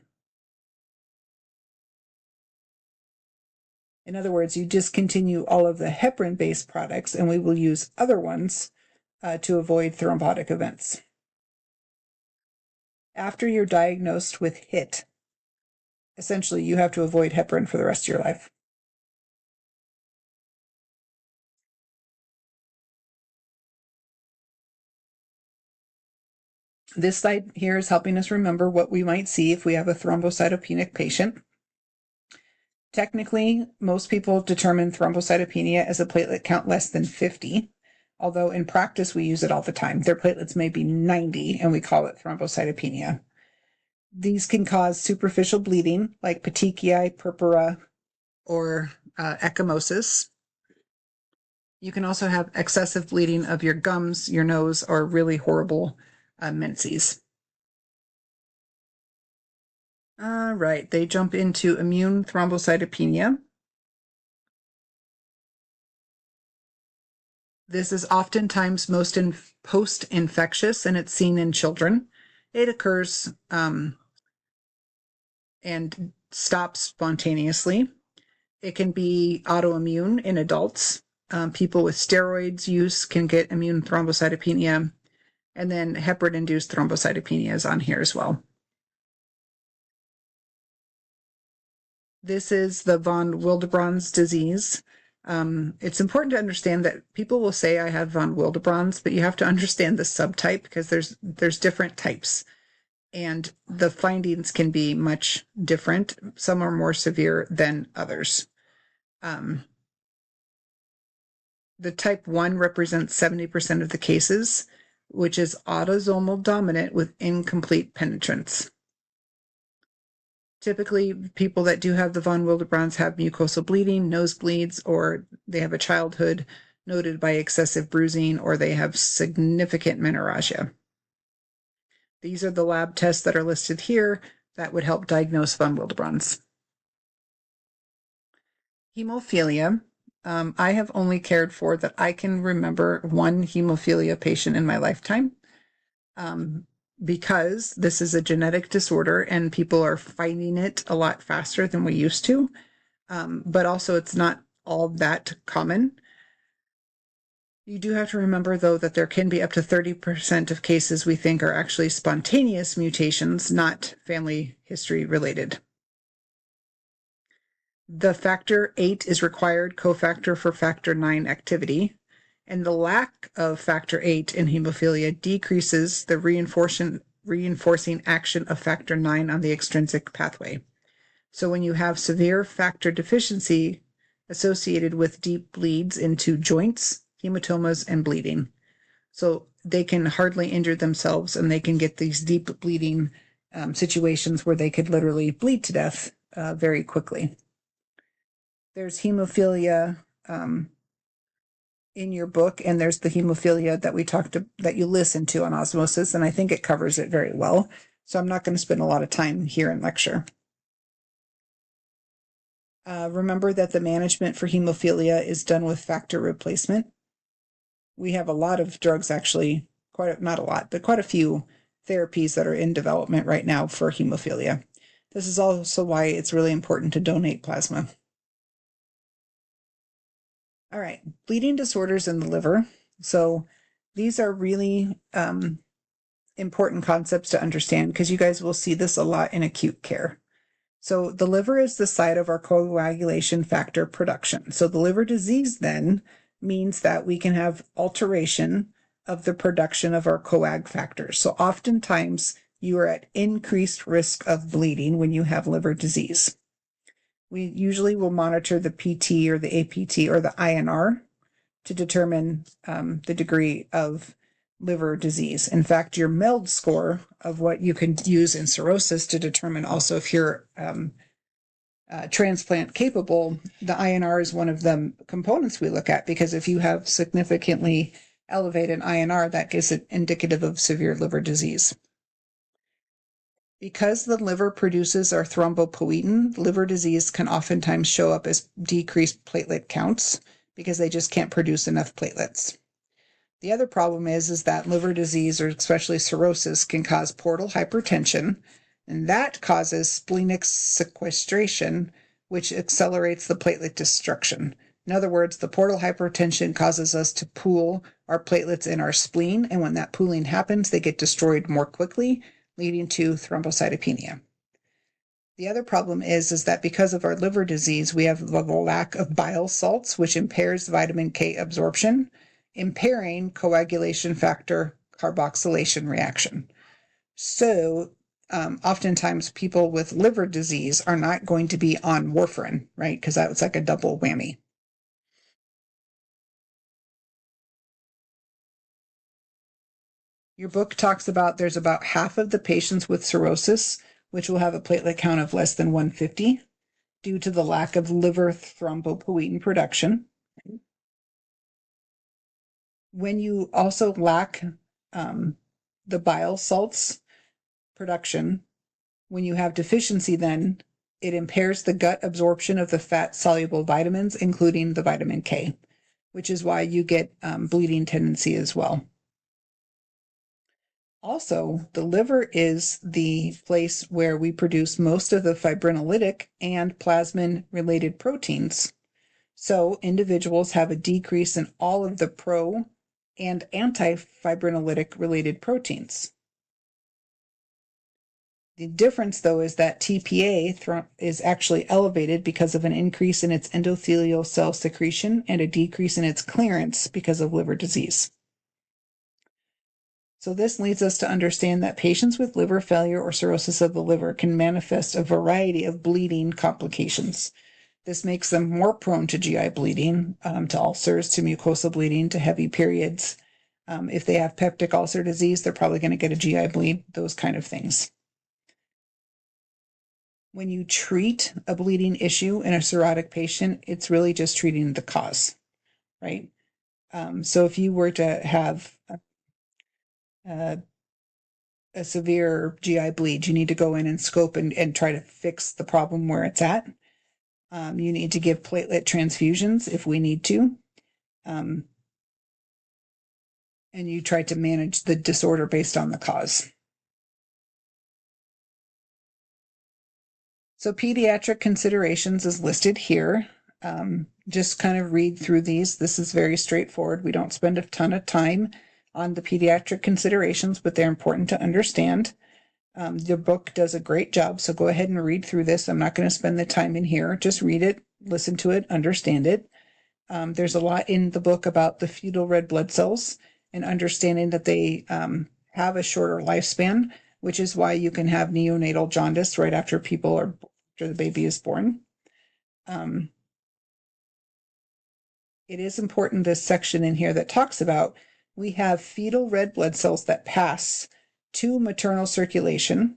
In other words, you discontinue all of the heparin-based products, and we will use other ones to avoid thrombotic events. After you're diagnosed with HIT, essentially you have to avoid heparin for the rest of your life. This slide here is helping us remember what we might see if we have a thrombocytopenic patient. Technically, most people determine thrombocytopenia as a platelet count less than 50, although in practice we use it all the time. Their platelets may be 90 and we call it thrombocytopenia. These can cause superficial bleeding like petechiae, purpura, or ecchymosis. You can also have excessive bleeding of your gums, your nose, or really horrible menses. All right, they jump into immune thrombocytopenia. This is oftentimes most post-infectious, and it's seen in children. It occurs and stops spontaneously. It can be autoimmune in adults. People with steroids use can get immune thrombocytopenia. And then heparin-induced thrombocytopenia is on here as well. This is the von Willebrand's disease. It's important to understand that people will say I have von Willebrand's, but you have to understand the subtype because there's different types. And the findings can be much different. Some are more severe than others. The type 1 represents 70% of the cases, which is autosomal dominant with incomplete penetrance. Typically, people that do have the von Willebrand's have mucosal bleeding, nosebleeds, or they have a childhood noted by excessive bruising, or they have significant menorrhagia. These are the lab tests that are listed here that would help diagnose von Willebrand's. Hemophilia. I have only cared for that I can remember one hemophilia patient in my lifetime. Because this is a genetic disorder and people are fighting it a lot faster than we used to. But also it's not all that common. You do have to remember, though, that there can be up to 30% of cases we think are actually spontaneous mutations, not family history related. The factor 8 is required cofactor for factor 9 activity, and the lack of factor 8 in hemophilia decreases the reinforcing action of factor 9 on the extrinsic pathway. So when you have severe factor deficiency associated with deep bleeds into joints, hematomas, and bleeding. So they can hardly injure themselves and they can get these deep bleeding situations where they could literally bleed to death very quickly. There's hemophilia in your book, and there's the hemophilia that we talked to, that you listen to on osmosis, and I think it covers it very well. So I'm not going to spend a lot of time here in lecture. Remember that the management for hemophilia is done with factor replacement. We have a lot of drugs, actually, not a lot, but quite a few therapies that are in development right now for hemophilia. This is also why it's really important to donate plasma. All right, bleeding disorders in the liver. So these are really important concepts to understand because you guys will see this a lot in acute care. So the liver is the site of our coagulation factor production. So the liver disease then means that we can have alteration of the production of our coag factors. So oftentimes you are at increased risk of bleeding when you have liver disease. We usually will monitor the PT or the APT or the INR to determine the degree of liver disease. In fact, your MELD score of what you can use in cirrhosis to determine also if you're transplant capable, the INR is one of the components we look at, because if you have significantly elevated INR, that gives it indicative of severe liver disease. Because the liver produces our thrombopoietin, liver disease can oftentimes show up as decreased platelet counts because they just can't produce enough platelets. The other problem is that liver disease, or especially cirrhosis, can cause portal hypertension, and that causes splenic sequestration, which accelerates the platelet destruction. In other words, the portal hypertension causes us to pool our platelets in our spleen, and when that pooling happens, they get destroyed more quickly, leading to thrombocytopenia. The other problem is that because of our liver disease, we have the lack of bile salts, which impairs vitamin K absorption, impairing coagulation factor carboxylation reaction. So oftentimes people with liver disease are not going to be on warfarin, right? Because that was like a double whammy. Your book talks about there's about half of the patients with cirrhosis which will have a platelet count of less than 150 due to the lack of liver thrombopoietin production. When you also lack the bile salts production, when you have deficiency, then it impairs the gut absorption of the fat-soluble vitamins, including the vitamin K, which is why you get bleeding tendency as well. Also, the liver is the place where we produce most of the fibrinolytic and plasmin-related proteins. So individuals have a decrease in all of the pro and anti-fibrinolytic related proteins. The difference, though, is that TPA is actually elevated because of an increase in its endothelial cell secretion and a decrease in its clearance because of liver disease. So this leads us to understand that patients with liver failure or cirrhosis of the liver can manifest a variety of bleeding complications. This makes them more prone to GI bleeding, to ulcers, to mucosal bleeding, to heavy periods. If they have peptic ulcer disease, they're probably going to get a GI bleed, those kind of things. When you treat a bleeding issue in a cirrhotic patient, it's really just treating the cause, right? So if you were to have a severe GI bleed, you need to go in and scope and try to fix the problem where it's at. You need to give platelet transfusions if we need to. And you try to manage the disorder based on the cause. So pediatric considerations is listed here. Just kind of read through these. This is very straightforward. We don't spend a ton of time on the pediatric considerations, but they're important to understand. The book does a great job, so go ahead and read through this. I'm not going to spend the time in here. Just read it, listen to it, understand it. There's a lot in the book about the fetal red blood cells and understanding that they have a shorter lifespan, which is why you can have neonatal jaundice right after the baby is born. It is important, this section in here that talks about we have fetal red blood cells that pass to maternal circulation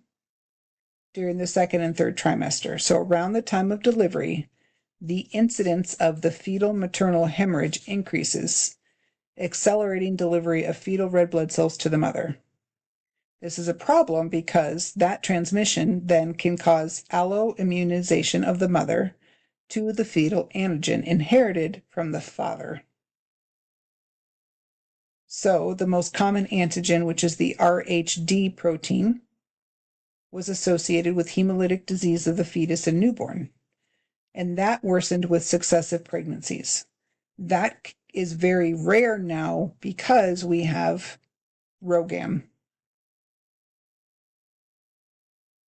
during the second and third trimester. So around the time of delivery, the incidence of the fetal maternal hemorrhage increases, accelerating delivery of fetal red blood cells to the mother. This is a problem because that transmission then can cause alloimmunization of the mother to the fetal antigen inherited from the father. So the most common antigen, which is the RHD protein, was associated with hemolytic disease of the fetus and newborn. And that worsened with successive pregnancies. That is very rare now because we have RhoGAM.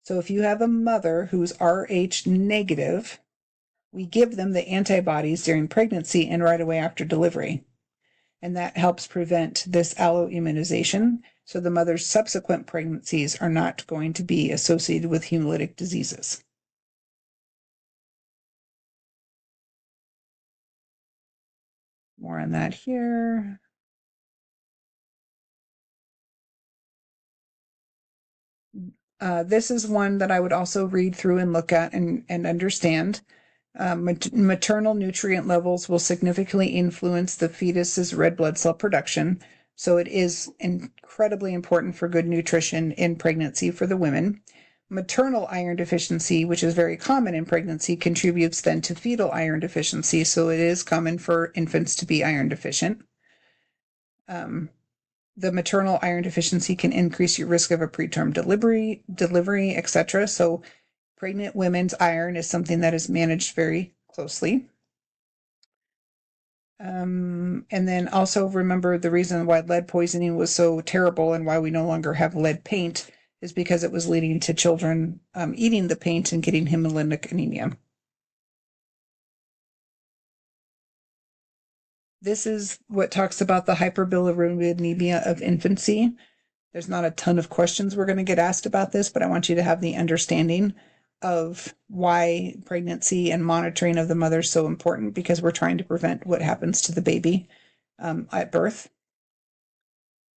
So if you have a mother who's Rh negative, we give them the antibodies during pregnancy and right away after delivery. And that helps prevent this alloimmunization, so the mother's subsequent pregnancies are not going to be associated with hemolytic diseases. More on that here. This is one that I would also read through and look at and understand. Maternal nutrient levels will significantly influence the fetus's red blood cell production. So it is incredibly important for good nutrition in pregnancy for the women. Maternal iron deficiency, which is very common in pregnancy, contributes then to fetal iron deficiency. So it is common for infants to be iron deficient. The maternal iron deficiency can increase your risk of a preterm delivery, etc. So pregnant women's iron is something that is managed very closely. And then also remember the reason why lead poisoning was so terrible and why we no longer have lead paint is because it was leading to children eating the paint and getting hemolytic anemia. This is what talks about the hyperbilirubinemia of infancy. There's not a ton of questions we're going to get asked about this, but I want you to have the understanding of why pregnancy and monitoring of the mother is so important, because we're trying to prevent what happens to the baby at birth.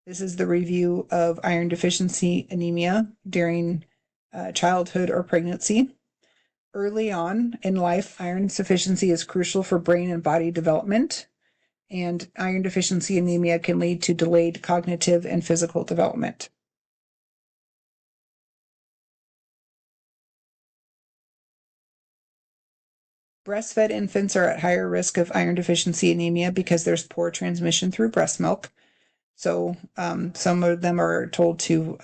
This is the review of iron deficiency anemia during childhood or pregnancy. Early on in life, iron deficiency is crucial for brain and body development, and iron deficiency anemia can lead to delayed cognitive and physical development. Breastfed infants are at higher risk of iron deficiency anemia because there's poor transmission through breast milk. So some of them are told to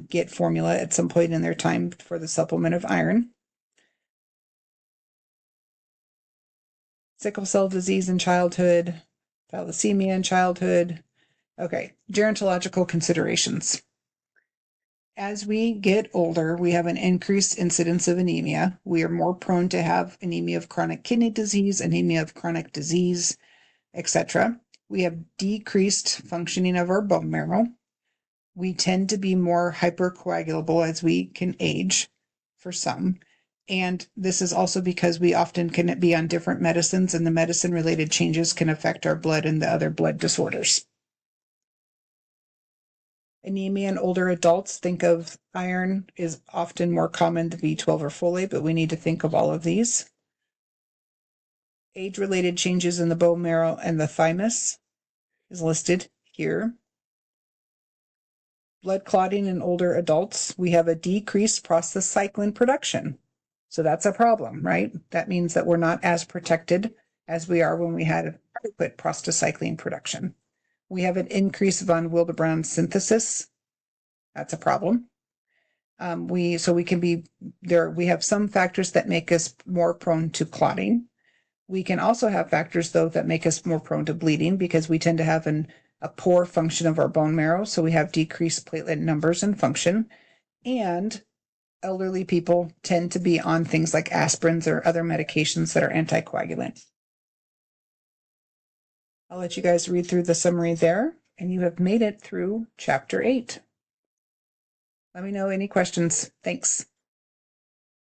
get formula at some point in their time for the supplement of iron. sickle cell disease in childhood, thalassemia in childhood. Okay, gerontological considerations. As we get older, we have an increased incidence of anemia. We are more prone to have anemia of chronic kidney disease, anemia of chronic disease, etc. We have decreased functioning of our bone marrow. We tend to be more hypercoagulable as we can age for some. And this is also because we often can be on different medicines, and the medicine related changes can affect our blood and the other blood disorders. Anemia in older adults, think of iron is often more common than B12 or folate, but we need to think of all of these. Age-related changes in the bone marrow and the thymus is listed here. Blood clotting in older adults, we have a decreased prostacyclin production. So that's a problem, right? That means that we're not as protected as we are when we had adequate prostacyclin production. We have an increased von Willebrand synthesis. That's a problem. We have some factors that make us more prone to clotting. We can also have factors, though, that make us more prone to bleeding because we tend to have a poor function of our bone marrow. So we have decreased platelet numbers and function. And elderly people tend to be on things like aspirins or other medications that are anticoagulant. I'll let you guys read through the summary there, and you have made it through chapter 8. Let me know any questions. Thanks.